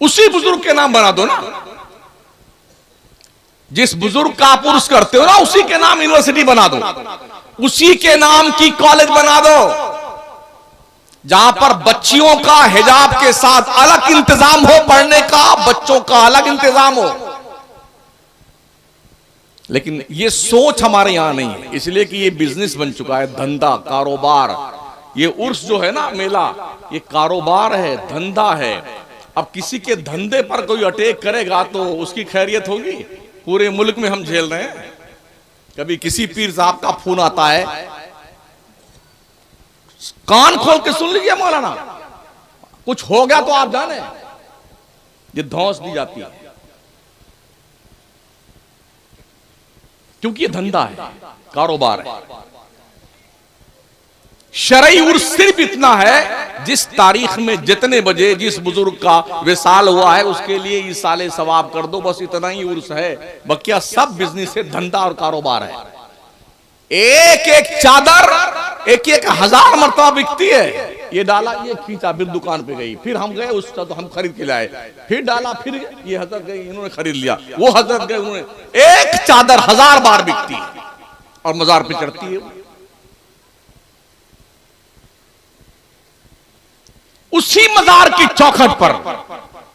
उसी बुजुर्ग के नाम बना दो ना, जिस बुजुर्ग का आप उर्स करते हो ना उसी के नाम यूनिवर्सिटी बना दो, उसी के नाम की कॉलेज बना दो, जहां पर बच्चियों का हिजाब के साथ अलग इंतजाम हो, पढ़ने का बच्चों का अलग इंतजाम हो। लेकिन ये सोच हमारे यहां नहीं है, इसलिए कि ये बिजनेस बन चुका है, धंधा, कारोबार। ये उर्स जो है ना, मेला, ये कारोबार है, धंधा है। अब किसी के धंधे पर कोई अटैक करेगा तो उसकी खैरियत होगी? पूरे मुल्क में हम झेल रहे हैं। कभी किसी पीर साहब का फोन आता है, कान खोल के सुन लीजिए मौलाना, कुछ हो गया तो आप जाने, ये धौंस दी जाती है, क्योंकि ये धंधा है, कारोबार है। शरई उर्स सिर्फ इतना है, जिस तारीख में जितने बजे जिस बुजुर्ग का विसाल हुआ है उसके लिए इसाले सवाब कर दो, बस इतना ही उर्स है। बकिया सब बिजनेस है, धंधा और कारोबार है। एक एक चादर 1,000 मरतबा बिकती है। ये डाला, ये खींचा, फिर दुकान पे गई, फिर हम गए उसका तो हम खरीद के लाए, फिर डाला, फिर ये हजरत गए, इन्होंने खरीद लिया, वो हजरत गए, उन्होंने, एक चादर 1000 बार बिकती है और मजार पे चढ़ती है। उसी मजार की चौखट पर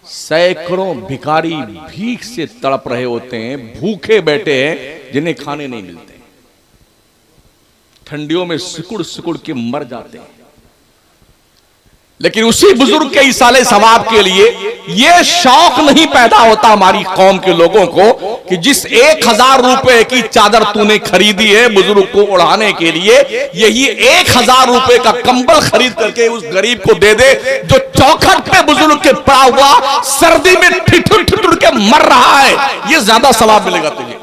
सैकड़ों भिखारी भीख से तड़प रहे होते हैं, भूखे बैठे हैं, जिन्हें खाने नहीं मिलते। ठंडियों में सिकुड़ सिकुड़ के मर जाते हैं। लेकिन उसी बुजुर्ग के इसाले सवाब के लिए यह शौक नहीं पैदा होता हमारी कौम के लोगों को कि जिस 1000 रुपए की चादर तूने खरीदी है बुजुर्ग को ओढ़ाने के लिए, यही 1000 रुपए का कंबल खरीद करके उस गरीब को दे दे जो चौखट पे बुजुर्ग के पड़ा हुआ सर्दी में ठिठुर ठिठुर के मर रहा है। यह ज्यादा सवाब मिलेगा तुझे।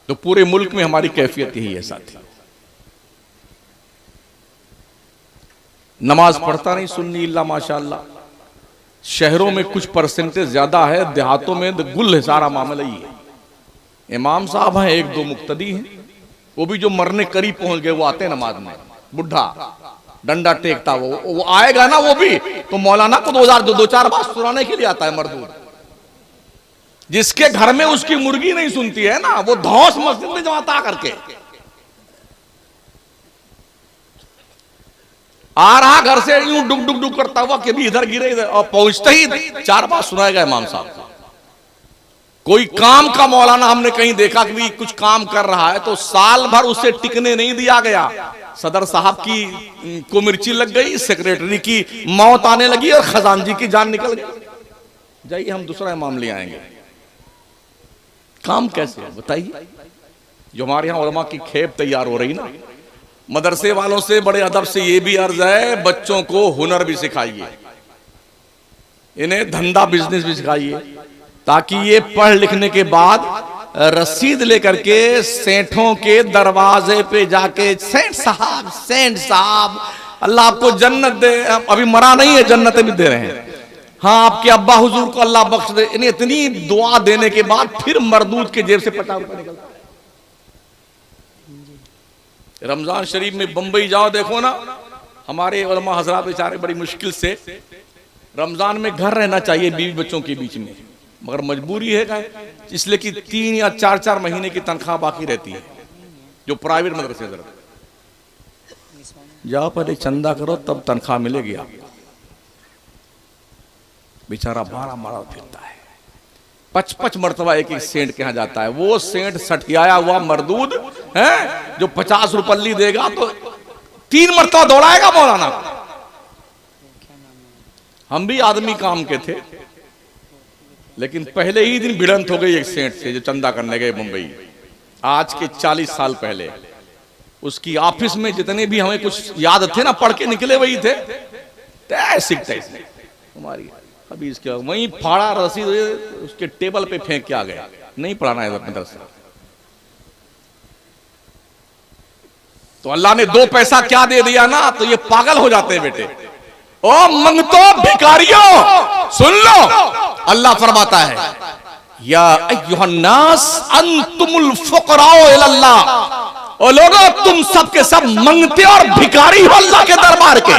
तो पूरे मुल्क में हमारी कैफियत यही है साथी। नमाज पढ़ता नहीं सुन्नी इल्ला माशाअल्लाह। शहरों में कुछ परसेंटेज ज्यादा है, देहातों में तो गुल है सारा मामला ही है। इमाम साहब हैं, 1-2 मुक्तदी हैं, वो भी जो मरने करीब पहुंच गए वो आते हैं नमाज में। बुढ़ा डंडा टेकता वो आएगा ना, वो भी तो मौलाना को 2-4 बार सुनाने के लिए आता है मरदूद। जिसके घर में उसकी मुर्गी नहीं सुनती है ना, वो धौस मस्जिद में जमाता करके आ रहा घर से यूं डुक डुक डुक करता हुआ कि भी इधर गिरे इधर, और पहुंचते ही 4 बार सुनाएगा इमाम साहब। कोई काम का मौलाना हमने कहीं देखा कि भी कुछ काम कर रहा है तो साल भर उसे टिकने नहीं दिया गया। सदर साहब की को मिर्ची लग गई, सेक्रेटरी की मौत आने लगी और खजानजी की जान निकल गई। जाइए हम दूसरा इमाम ले आएंगे। काम कैसे है बताइए। जो हमारे यहाँ उलमा की खेप तैयार हो रही ना, मदरसे वालों से बड़े अदब से ये भी अर्ज है, बच्चों को हुनर भी सिखाइए, इन्हें धंधा बिजनेस भी सिखाइए, ताकि ये पढ़ लिखने के बाद रसीद लेकर के सेठों के दरवाजे पे जाके सेठ साहब अल्लाह आपको जन्नत दे, अभी मरा नहीं है, जन्नतें भी दे रहे हैं, हाँ आपके अब्बा हुजूर को अल्लाह बख्श दे, इन्हें इतनी दुआ देने के बाद फिर मरदूद के जेब से 50 रुपए निकलता है। रमजान शरीफ में बंबई जाओ देखो ना, हमारे उलमा हजरात बेचारे बड़ी मुश्किल से रमजान में घर रहना चाहिए बीवी बच्चों के बीच में, मगर मजबूरी है इसलिए कि 3 या 4 महीने की तनख्वाह बाकी रहती है। जो प्राइवेट मदरसे जाओ पहले चंदा करो तब तनख्वाह मिलेगी आपको। बेचारा मारा मारा फिरता है, 55 मरतबा एक सेंट के यहाँ जाता है। वो सेंट सठियाया हुआ मरदूद है जो 50 रुपल्ली देगा तो 3 मरतबा दौड़ाएगा मौलाना। हम भी आदमी काम के थे, लेकिन पहले ही दिन भिड़ंत हो गई एक सेंट से जो चंदा करने गए मुंबई, आज के 40 साल पहले। उसकी ऑफिस में जितने भी हमें कुछ याद थे ना, पढ़ के निकले वही थे, हमारी अभी इसके वहीं फाड़ा रसीद उसके टेबल पे फेंक के आ गया, नहीं पढ़ाना है मदरसा। तो अल्लाह ने 2 पैसा क्या दे दिया ना, तो ये पागल हो जाते हैं बेटे। ओ मंगतो भिखारियों सुन लो, अल्लाह फरमाता है या अय्युहन्नास अंतुमुल फुकराओ इलल्लाह, ओ लोगों तुम सब के सब मंगते और भिखारी हो अल्लाह के दरबार के।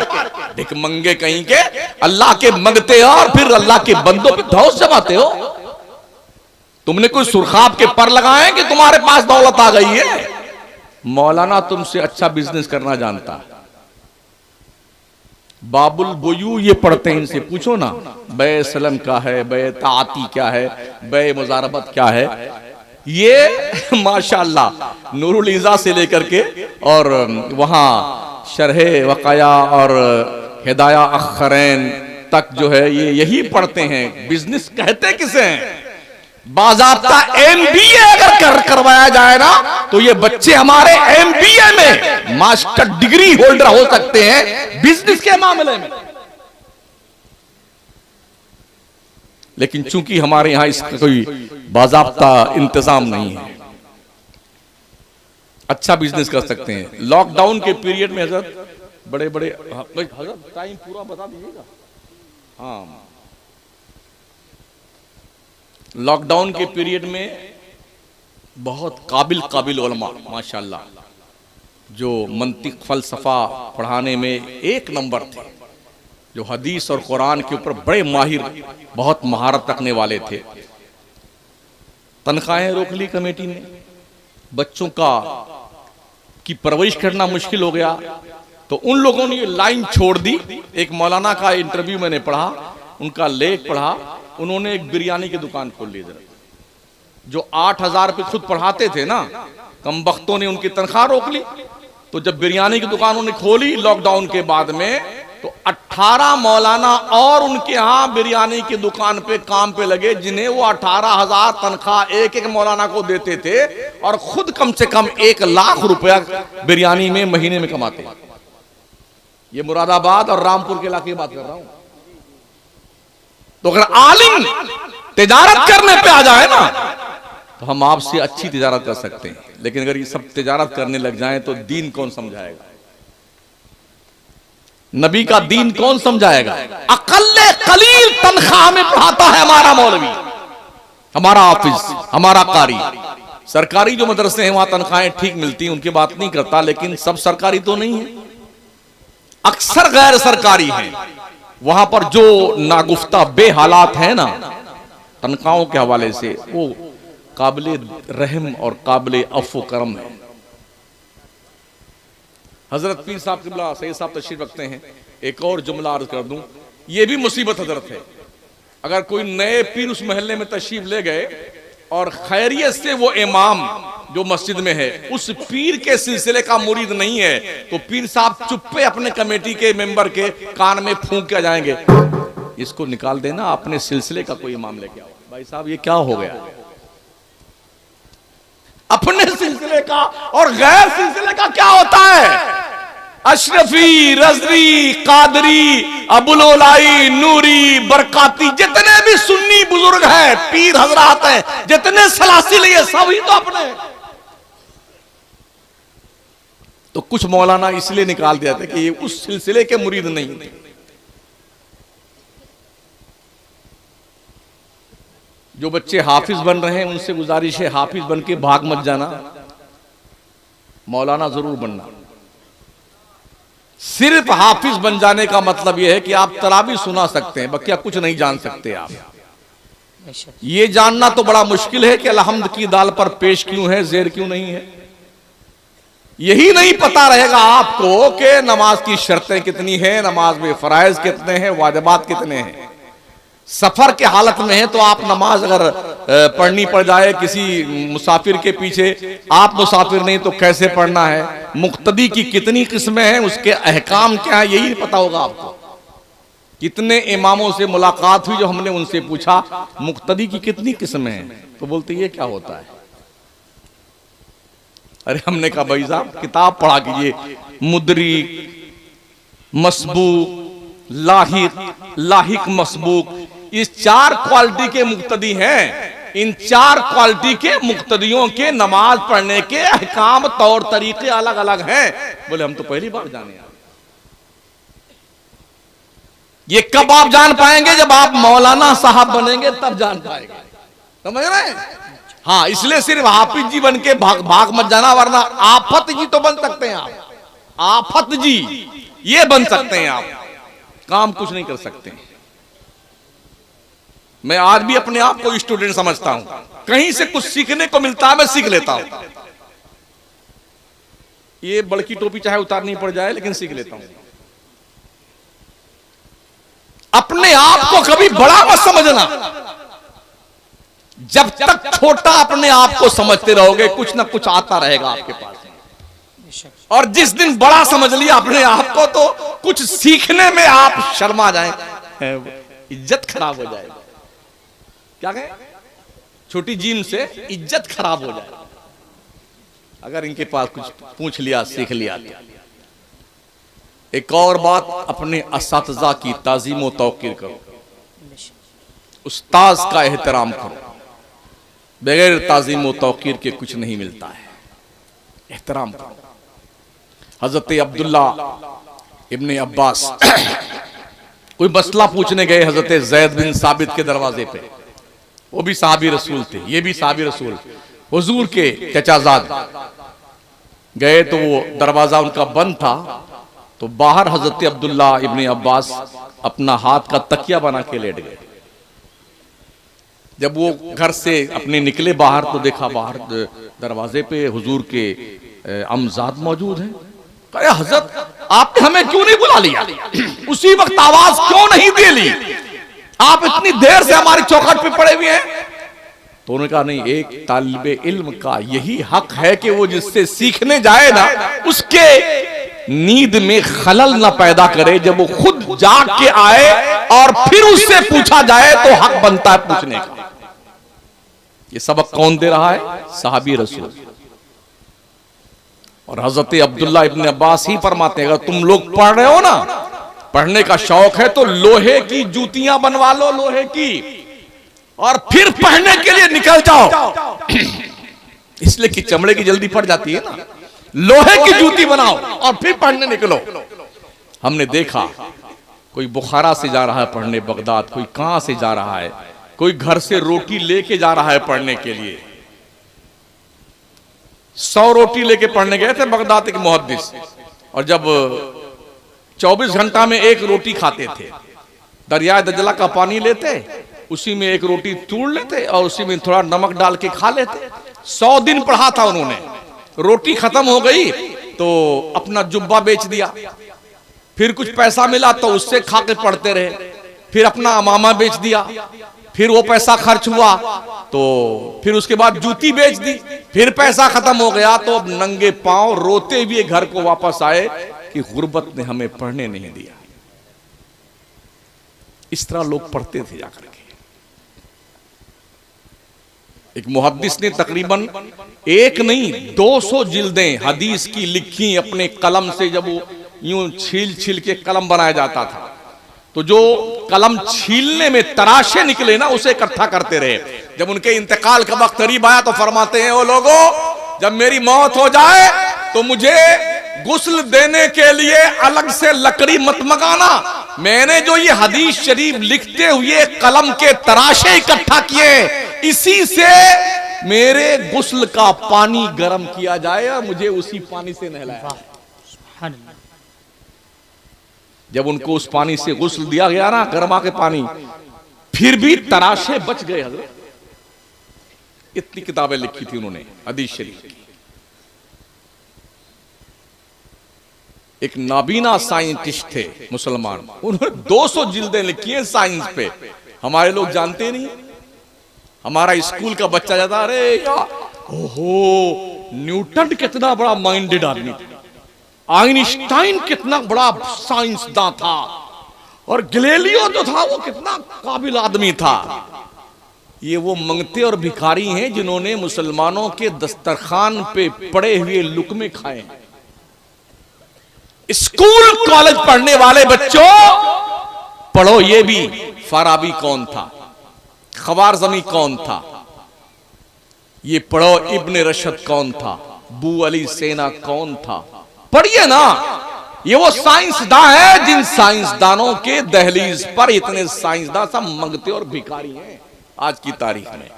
भिख मंगे कहीं के, अल्लाह के मंगते हो और फिर अल्लाह के बंदों पे धौंस जमाते हो। तुमने कोई सुरखाब के पर लगाए कि तुम्हारे पास दौलत आ गई है। मौलाना तुमसे अच्छा बिजनेस करना जानता है। बाबुल बुयू ये पढ़ते हैं, इनसे पूछो ना बे सलम क्या है, बे ताती क्या है, बे मुजारबत क्या है। ये माशाअल्लाह नूरुल इज़ा से लेकर के और वहां शरह वकाया और हिदाया अखरैन तक जो है ये यही पढ़ते हैं। बिजनेस कहते किसे हैं? बाज़ाब्ता MBA अगर करवाया जाए ना तो ये बच्चे हमारे MBA में मास्टर डिग्री होल्डर हो सकते हैं बिजनेस के मामले में। लेकिन चूंकि हमारे यहां इसका कोई बाज़ाब्ता इंतजाम नहीं है, अच्छा बिजनेस कर सकते हैं। लॉकडाउन के पीरियड में हजरत बड़े बड़े हजरत टाइम पूरा बता दीजिएगा। हाँ, लॉकडाउन के पीरियड में बहुत काबिल उलमा माशाअल्लाह जो मंतिक फलसफा पढ़ाने में 1 नंबर थे, जो हदीस और कुरान के ऊपर बड़े माहिर, बहुत महारत रखने वाले थे। तनख्वाहें रोक ली कमेटी ने, बच्चों की परवरिश करना मुश्किल हो गया, तो उन लोगों ने ये लाइन छोड़ दी। एक मौलाना का इंटरव्यू मैंने पढ़ा, उनका लेख पढ़ा, उन्होंने एक बिरयानी की दुकान खोल ली। जो 8,000 पे खुद पढ़ाते थे ना, कम वक्तों ने उनकी तनख्वाह रोक ली। तो जब बिरयानी की दुकान उन्होंने खोली लॉकडाउन के बाद में, तो 18 मौलाना और उनके यहाँ बिरयानी की दुकान पे काम पे लगे, जिन्हें वो 18,000 तनख्वाह एक एक मौलाना को देते थे, और खुद कम से कम 1 लाख रुपया बिरयानी में महीने में कमाते। ये मुरादाबाद और रामपुर के इलाके की बात कर रहा हूं। तो अगर आलिम तिजारत करने पे आ जाए ना, तो हम आपसे अच्छी तिजारत कर सकते हैं, लेकिन अगर ये सब तिजारत करने लग जाएं तो दीन कौन समझाएगा? नबी का दीन कौन समझाएगा? अकल्ले कलील तनख्वाह में पढ़ाता है हमारा मौलवी, हमारा हाफिज, हमारा कारी। सरकारी जो मदरसे हैं वहां तनख्वाहें ठीक मिलती हैं, उनकी बात नहीं करता, लेकिन सब सरकारी तो नहीं है, अक्सर गैर सरकारी हैं। वहां पर जो नागुफ्ता बेहालात है ना तनख्वाहों के हवाले से, वो काबिले रहम और काबिले अफ़्व करम है। हजरत पीर साहब किबला सैयद साहब तशरीफ रखते हैं। एक और जुमला अर्ज कर दूं, ये भी मुसीबत हजरत है। अगर कोई नए पीर उस महल्ले में तशरीफ ले गए और खैरियत से वो इमाम जो मस्जिद में है उस पीर के सिलसिले का मुरीद नहीं है, तो पीर साहब चुप्पे अपने कमेटी के मेंबर के कान में फूंक के जाएंगे, इसको निकाल देना, अपने सिलसिले का कोई इमाम लेके आओ। भाई साहब ये क्या हो गया? अपने सिलसिले का और गैर सिलसिले का क्या होता है? अशरफी, रजवी, कादरी, अबुलोलाई, नूरी, बरकाती, जितने भी सुन्नी बुजुर्ग हैं, पीर हजरात हैं, जितने सलासिल, ये सभी तो अपने। तो कुछ मौलाना इसलिए निकाल दिया था कि ये उस सिलसिले के मुरीद नहीं थे। जो बच्चे हाफिज बन रहे हैं उनसे गुजारिश है, हाफिज बन के भाग मत जाना, मौलाना जरूर बनना। सिर्फ हाफिज बन जाने का मतलब यह है कि आप तरावी सुना सकते हैं, बकिया कुछ नहीं जान सकते आप। ये जानना तो बड़ा मुश्किल है कि अलहम्द की दाल पर पेश क्यों है, जेर क्यों नहीं है। यही नहीं पता रहेगा आपको कि नमाज की शर्तें कितनी हैं, नमाज में फराइज कितने हैं, वाजिबात कितने हैं। सफर के हालत में है तो आप नमाज अगर पढ़नी पड़ जाए किसी मुसाफिर के पीछे, आप मुसाफिर नहीं तो कैसे पढ़ना है, मुक्तदी की कितनी किस्में हैं, उसके अहकाम क्या है, यही पता होगा आपको। कितने इमामों से मुलाकात हुई जो हमने उनसे पूछा मुक्तदी की कितनी किस्में हैं, तो बोलते ये क्या होता है। अरे हमने कहा भाई साहब किताब पढ़ा कीजिए, मुदरी, मसबूक, लाहिक, मसबूक, इस 4 क्वालिटी के मुक्तदी हैं। इन 4 क्वालिटी के मुक्तदियों के नमाज पढ़ने के अहकाम तौर तरीके अलग अलग हैं। बोले हम तो पहली बार जाने आए। ये कब आप जान पाएंगे? जब आप मौलाना साहब बनेंगे तब जान पाएंगे, समझ रहे हैं? हाँ, इसलिए सिर्फ हाफिज जी बन के भाग मत जाना, वरना आफत जी तो बन सकते हैं आप, आफत जी ये बन सकते हैं आप, काम कुछ नहीं कर सकते। मैं आज भी अपने आप को स्टूडेंट समझता हूं, कहीं से कुछ सीखने को मिलता है मैं सीख लेता हूं। ये बड़की टोपी चाहे उतारनी पड़ जाए लेकिन सीख लेता हूं। अपने आप को कभी बड़ा मत समझना, जब तक छोटा अपने आप को समझते रहोगे कुछ ना कुछ आता रहेगा आपके पास। और जिस दिन बड़ा समझ लिया अपने आप को तो कुछ सीखने में आप शर्मा जाए, इज्जत खराब हो जाएगी। क्या कहें? छोटी जीन से इज्जत खराब हो जाए अगर इनके पास कुछ पूछ लिया, सीख लिया। एक और बात, अपने असातिज़ा की ताज़ीम व तौक़ीर करो, उस्ताज का एहतराम करो। बगैर ताज़ीम व तौक़ीर के कुछ नहीं मिलता है, एहतराम करो। हजरत अब्दुल्ला इब्ने अब्बास कोई मसला पूछने गए हजरत ज़ैद बिन साबित के दरवाजे पे, वो भी साहबी रसूल थे, ये भी साहबी रसूल, हुजूर के चचाजाद गए तो वो दरवाजा उनका बंद था, तो बाहर हजरत अब्दुल्ला इब्ने अब्बास अपना हाथ का तकिया बना के लेट गए। जब वो घर से अपने निकले बाहर तो देखा बाहर दरवाजे पे हुजूर के अमजाद मौजूद हैं। कहे हजरत आपने हमें क्यों नहीं बुला लिया, उसी वक्त आवाज क्यों नहीं दे ली, आप इतनी देर से हमारी चौखट पे पड़े हुए हैं। तो उन्होंने कहा नहीं, एक तालिबे इल्म का यही हक है कि वो जिससे सीखने जाए ना उसके नींद में खलल ना पैदा करे, जब वो खुद जाग के आए और फिर उससे पूछा जाए तो हक बनता है पूछने का। ये सबक कौन दे रहा है? सहाबी रसूल। और हजरत अब्दुल्ला इब्न अब्बास ही फरमाते हैं, अगर तुम लोग पढ़ रहे हो ना, पढ़ने का शौक है तो लोहे की जूतियां बनवा लो, लोहे की, और फिर पढ़ने के लिए निकल जाओ। इसलिए कि चमड़े की जल्दी पड़ जाती है ना, लोहे की जूती बनाओ और फिर पढ़ने निकलो। हमने देखा कोई बुखारा से जा रहा है पढ़ने बगदाद, कोई कहां से जा रहा है, कोई घर से रोटी लेके जा रहा है पढ़ने के लिए। 100 रोटी लेके पढ़ने गए थे बगदाद एक मुहद्दिस, और जब 24 घंटा में एक रोटी खाते थे, दरिया दजला का पानी लेते, उसी में एक रोटी तोड़ लेते और उसी में थोड़ा नमक डाल के खा लेते। 100 दिन पढ़ा था उन्होंने, रोटी खत्म हो गई तो अपना जुब्बा बेच दिया, फिर कुछ पैसा मिला तो उससे खा के पढ़ते रहे, फिर अपना अमामा बेच दिया, फिर वो पैसा खर्च हुआ तो फिर उसके बाद जूती बेच दी, फिर पैसा खत्म हो गया तो अब नंगे पांव रोते हुए घर को वापस आए कि गुर्बत ने हमें पढ़ने नहीं दिया। इस तरह लोग पढ़ते थे जाकर के। एक मुहद्दिस ने तकरीबन एक नहीं 200 जिल्दें हदीस की लिखी अपने कलम से। जब वो यूं छील छील के कलम बनाया जाता था तो जो कलम छीलने में तराशे निकले ना उसे इकट्ठा करते रहे। जब उनके इंतकाल का वक्त करीब आया तो फरमाते हैं, ओ लोगों, जब मेरी मौत हो जाए तो मुझे गुस्ल देने के लिए अलग से लकड़ी मत मंगाना। मैंने जो ये हदीस शरीफ लिखते हुए कलम के तराशे इकट्ठा किए, इसी से मेरे गुस्ल का पानी गर्म किया जाए और मुझे उसी पानी से नहलाया। जब उनको उस पानी से गुस्ल दिया गया ना, गर्मा के पानी, फिर भी तराशे बच गए। हजरत इतनी किताबें लिखी थी उन्होंने हदीस शरीफ की। एक नाबीना साइंटिस्ट थे मुसलमान, उन्होंने 200 जिल्दें लिखी हैं साइंस पे। हमारे लोग जानते नहीं। हमारा स्कूल का बच्चा जाता, अरे यार, ओहो, न्यूटन कितना बड़ा माइंडेड आदमी था, आइंस्टाइन कितना बड़ा साइंसदान था, और गैलीलियो जो था वो कितना काबिल आदमी था। ये वो मंगते और भिखारी हैं जिन्होंने मुसलमानों के दस्तरखान पे पड़े हुए लुकमे खाए। स्कूल कॉलेज पढ़ने वाले बच्चों, पढ़ो ये भी, फाराबी कौन था, खवारजमी कौन था, ये पढ़ो इब्ने रशद कौन था, बू अली सेना कौन था, पढ़िए ना। ये वो साइंसदान है जिन साइंसदानों के दहलीज पर इतने साइंसदान सब मंगते और भिखारी हैं आज की तारीख में।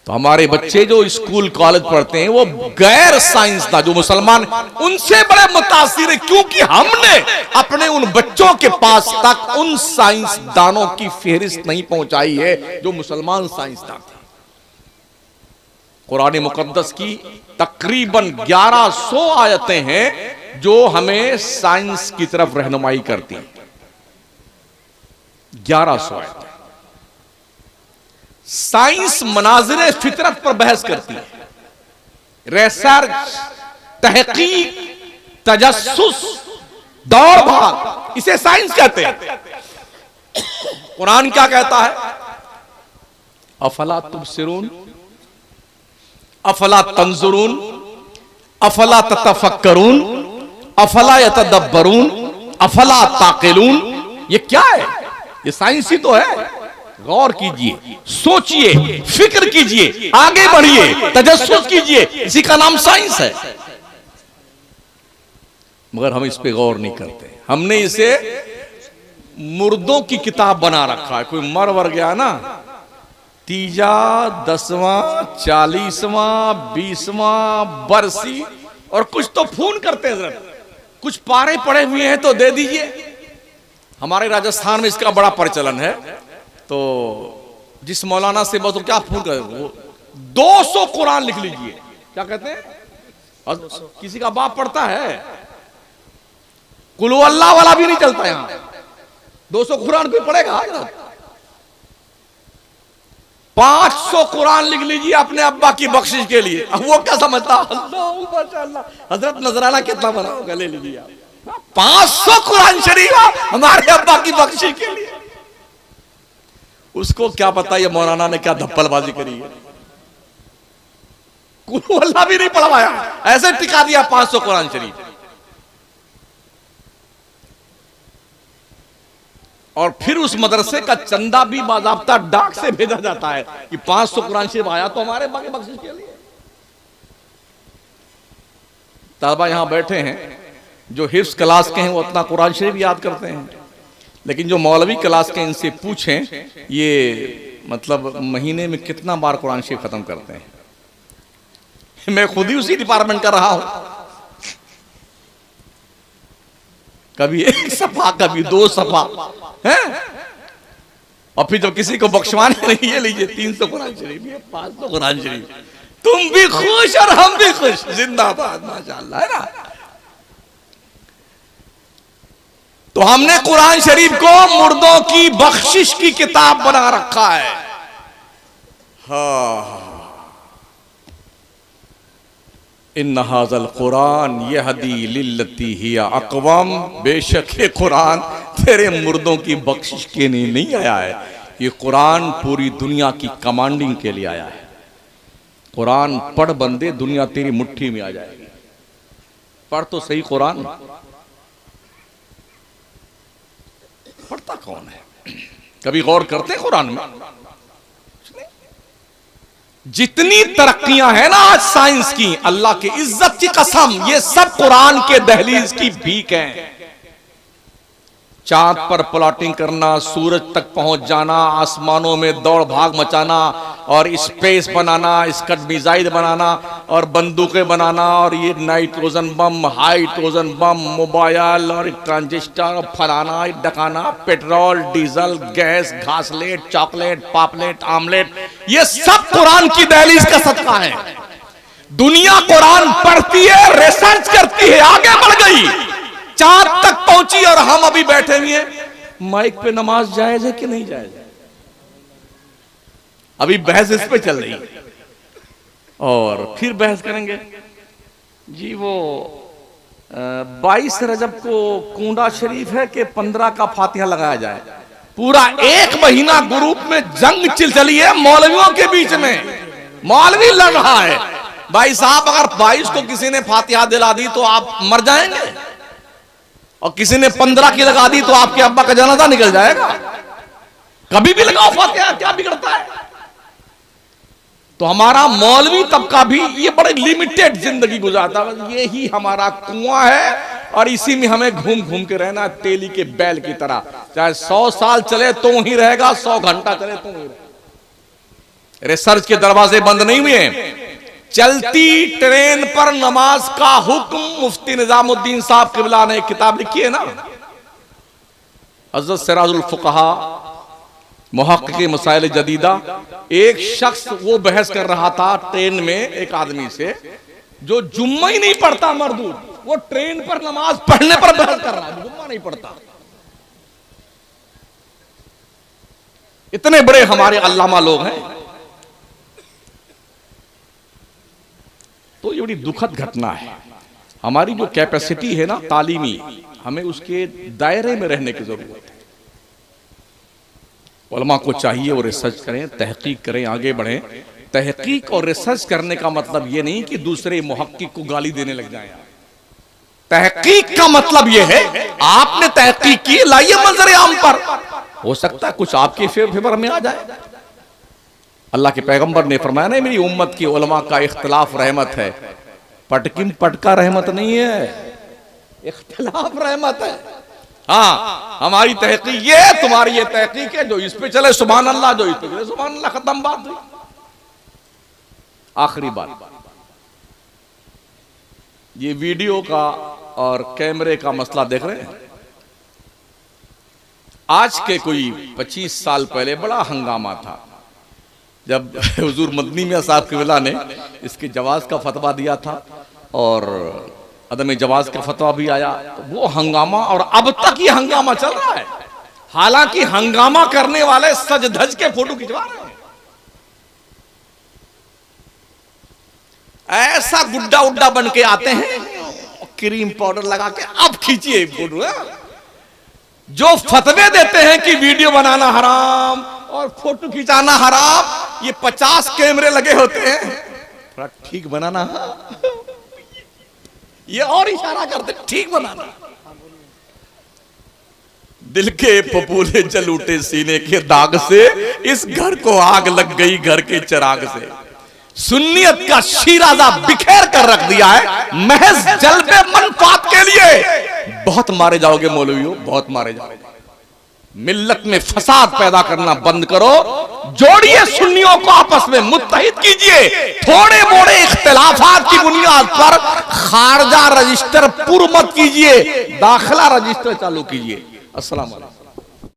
तो हमारे बच्चे जो स्कूल कॉलेज पढ़ते हैं वो गैर साइंसदान, जो मुसलमान, उनसे बड़े मुतासिर है, क्योंकि हमने अपने उन बच्चों के पास तक उन साइंसदानों की फेहरिस्त नहीं पहुंचाई है जो मुसलमान साइंसदान थे। कुरान मुकद्दस की तकरीबन 1100 आयतें हैं जो हमें साइंस की तरफ रहनुमाई करती हैं। 1100 आयतें। साइंस मनाज़िर फितरत पर बहस करती है, रिसर्च, तहकीक, तजस्सुस, दौड़ भाग, इसे साइंस कहते हैं। कुरान क्या कहता है? अफला तुबसिरून, अफला तंजुरून, अफला ततफक्करून, अफला यतदब्बरून, अफला ताक़िलून। ये क्या है? ये साइंस ही तो है। गौर कीजिए, सोचिए, फिक्र कीजिए, आगे बढ़िए, तजस्सुस कीजिए, इसी का नाम साइंस है। मगर हम इस पे गौर नहीं करते। हमने इसे मुर्दों की किताब बना रखा है। कोई मर वर गया ना, तीजा, 10वां, 40वां, 20वां बरसी, और कुछ तो फोन करते हैं, कुछ पारे पड़े हुए हैं तो दे दीजिए। हमारे राजस्थान में इसका बड़ा प्रचलन है। तो जिस मौलाना से बहुत, तो क्या फोन कर, वो 200 कुरान लिख लीजिए, क्या कहते हैं, और किसी का बाप पढ़ता है, कुल अल्लाह वाला भी नहीं चलता यहां। 200 कुरान कोई पढ़ेगा? 500 कुरान लिख लीजिए अपने अब्बा की बख्शिश के लिए। अब वो क्या समझता, अल्लाह माशाअल्लाह हजरत नजराना कितना बना होगा, ले लीजिए आप 500 कुरान शरीफ हमारे अब्बा की बख्शिश के लिए। उसको क्या पता ये मौलाना ने क्या धप्पलबाजी करी है, कुल अल्लाह भी नहीं पढ़वाया, ऐसे टिका दिया 500 कुरान शरीफ। और फिर उस मदरसे का चंदा भी बाज़ाब्ता डाक से भेजा जाता है कि 500 कुरान शरीफ आया तो हमारे बाकी बख्शिश के लिए। तलबा यहां बैठे हैं जो हिफ्स क्लास के हैं वो उतना कुरान शरीफ याद करते हैं, लेकिन जो मौलवी क्लास के इनसे पूछें ये मतलब महीने में कितना बार कुरान शरीफ खत्म करते हैं। मैं खुद ही उसी डिपार्टमेंट का रहा हूं, कभी 1 सफा कभी 2 सफा है, और फिर जब किसी को बख्शवाने नहीं, ये लीजिए 300 कुरान शरीफ, 500 कुरान शरीफ, तुम भी खुश और हम भी खुश, जिंदाबाद माशाअल्लाह, है ना। तो हमने कुरान शरीफ को मुर्दों की बख्शिश की किताब बना रखा है। हाँ, इन्ना हाज़ल कुरान यहदी लिल्लती हिया अक़वम, बेशक ये कुरान तेरे मुर्दों की बख्शिश के लिए नहीं आया है, ये कुरान पूरी दुनिया की कमांडिंग के लिए आया है। कुरान पढ़ बंदे, दुनिया तेरी मुट्ठी में आ जाएगी। पढ़ तो सही कुरान, पढ़ता कौन है? कभी गौर करते हैं कुरान में? जितनी तरक्कियां हैं ना आज साइंस की, अल्लाह की इज्जत की कसम, ये सब कुरान के दहलीज की भीख है। चांद पर प्लॉटिंग करना, सूरज तक पहुंच जाना, आसमानों में दौड़ भाग मचाना, और स्पेस बनाना, स्कड मिसाइल बनाना, और बंदूकें बनाना, और ये नाइट्रोजन बम, हाइड्रोजन बम, मोबाइल और ट्रांजिस्टर, और फलाना डकाना, पेट्रोल, डीजल, गैस, घासलेट, चॉकलेट, पापलेट, आमलेट, ये सब कुरान की दहलीज का सदका है। दुनिया कुरान पढ़ती है, रिसर्च करती है, आगे बढ़ गई, चांद तक पहुंची, और हम अभी बैठे हुए हैं माइक पे नमाज जायज है कि नहीं जायज है, अभी बहस इस पे चल रही है। और फिर बहस करेंगे जी वो 22 रजब को कूंडा शरीफ है कि 15 का फातिहा लगाया जाए। पूरा 1 महीना ग्रुप में जंग चली है मौलवियों के बीच में, मौलवी लड़ रहा है, भाई साहब अगर 22 को किसी ने फातिहा दिला दी तो आप मर जाएंगे, और किसी ने 15 की लगा दी तो आपके अब्बा का जनाजा निकल जाएगा। कभी भी लगाओ फातिहा, क्या बिगड़ता है? तो हमारा मौलवी तबका भी ये बड़े लिमिटेड जिंदगी गुजारता है, ये ही हमारा कुआं है, और इसी में हमें घूम घूम के रहना, तेली के बैल की तरह, चाहे 100 साल चले तो ही रहेगा, 100 घंटा चले तो ही रहेगा। रिसर्च के दरवाजे बंद नहीं हुए। चलती ट्रेन पर नमाज का हुक्म, मुफ्ती निजामुद्दीन साहब किबला ने एक किताब लिखी है ना, हज़रत सिराजुल फुक़हा मुहक्किक़ मसाइल जदीदा। एक शख्स वो बहस कर रहा था ट्रेन में एक आदमी से जो जुम्मा ही नहीं पढ़ता, मर्दूद, वो ट्रेन पर नमाज पढ़ने पर बहस कर रहा है, जुम्मा नहीं पढ़ता। इतने बड़े हमारे अल्लामा लोग हैं। तो ये बड़ी दुखद घटना है। हमारी जो कैपेसिटी है ना तालीमी, हमें उसके दायरे में रहने की जरूरत है। उलमा को चाहिए वो रिसर्च करें, तहकीक करें, आगे बढ़ें। तहकीक और रिसर्च करने का मतलब ये नहीं कि दूसरे मुहक्किक को गाली देने लग जाएं। तहकीक का मतलब ये है आपने तहकीक की, लाइए मंजर आम पर, हो सकता है कुछ आपके फेवर में आ जाए। अल्लाह के पैगंबर ने फरमाया ना, मेरी उम्मत की उलमा का इख्तिलाफ रहमत है। पटकिम पटका रहमत नहीं है, इख्तिलाफ रहमत है। हाँ, हमारी तहकीक ये, तुम्हारी ये तहकीक है, जो इस पे चले सुभान अल्लाह, जो इस पे चले सुभान अल्लाह, खत्म बात हुई। आखिरी बात, ये वीडियो का और कैमरे का मसला देख रहे हैं। आज के कोई 25 साल पहले बड़ा हंगामा था जब हुजूर मदनी मियां साहब किबला ने इसके जवाज का फतवा दिया था, और अदम जवाज का फतवा भी आया। तो वो हंगामा, और अब तक ये हंगामा चल रहा है। हालांकि हंगामा करने वाले सज धज के फोटो खिंचवा रहे हैं। ऐसा गुड्डा उड्डा बन के आते हैं, क्रीम पाउडर लगा के अब खींचिए फोटो। जो फतवे देते हैं कि वीडियो बनाना हराम और फोटो खिंचाना हराम, ये 50 कैमरे लगे होते हैं, थोड़ा ठीक बनाना, ये और इशारा करते ठीक बनाना। दिल के फफूले जल उठे सीने के दाग से, इस घर को आग लग गई घर के चिराग से। सुन्नियत का शीराजा बिखेर कर रख दिया है महज जलबे मनफात के लिए। बहुत मारे जाओगे मौलवियों, बहुत मारे जाओगे। मिल्लत में फसाद पैदा करना बंद करो, जोड़िए सुन्नियों को आपस में मुत्तहिद कीजिए। थोड़े मोड़े इख्तिलाफात की बुनियाद पर खारजा रजिस्टर पुर मत कीजिए, दाखिला रजिस्टर चालू कीजिए। अस्सलाम वालेकुम।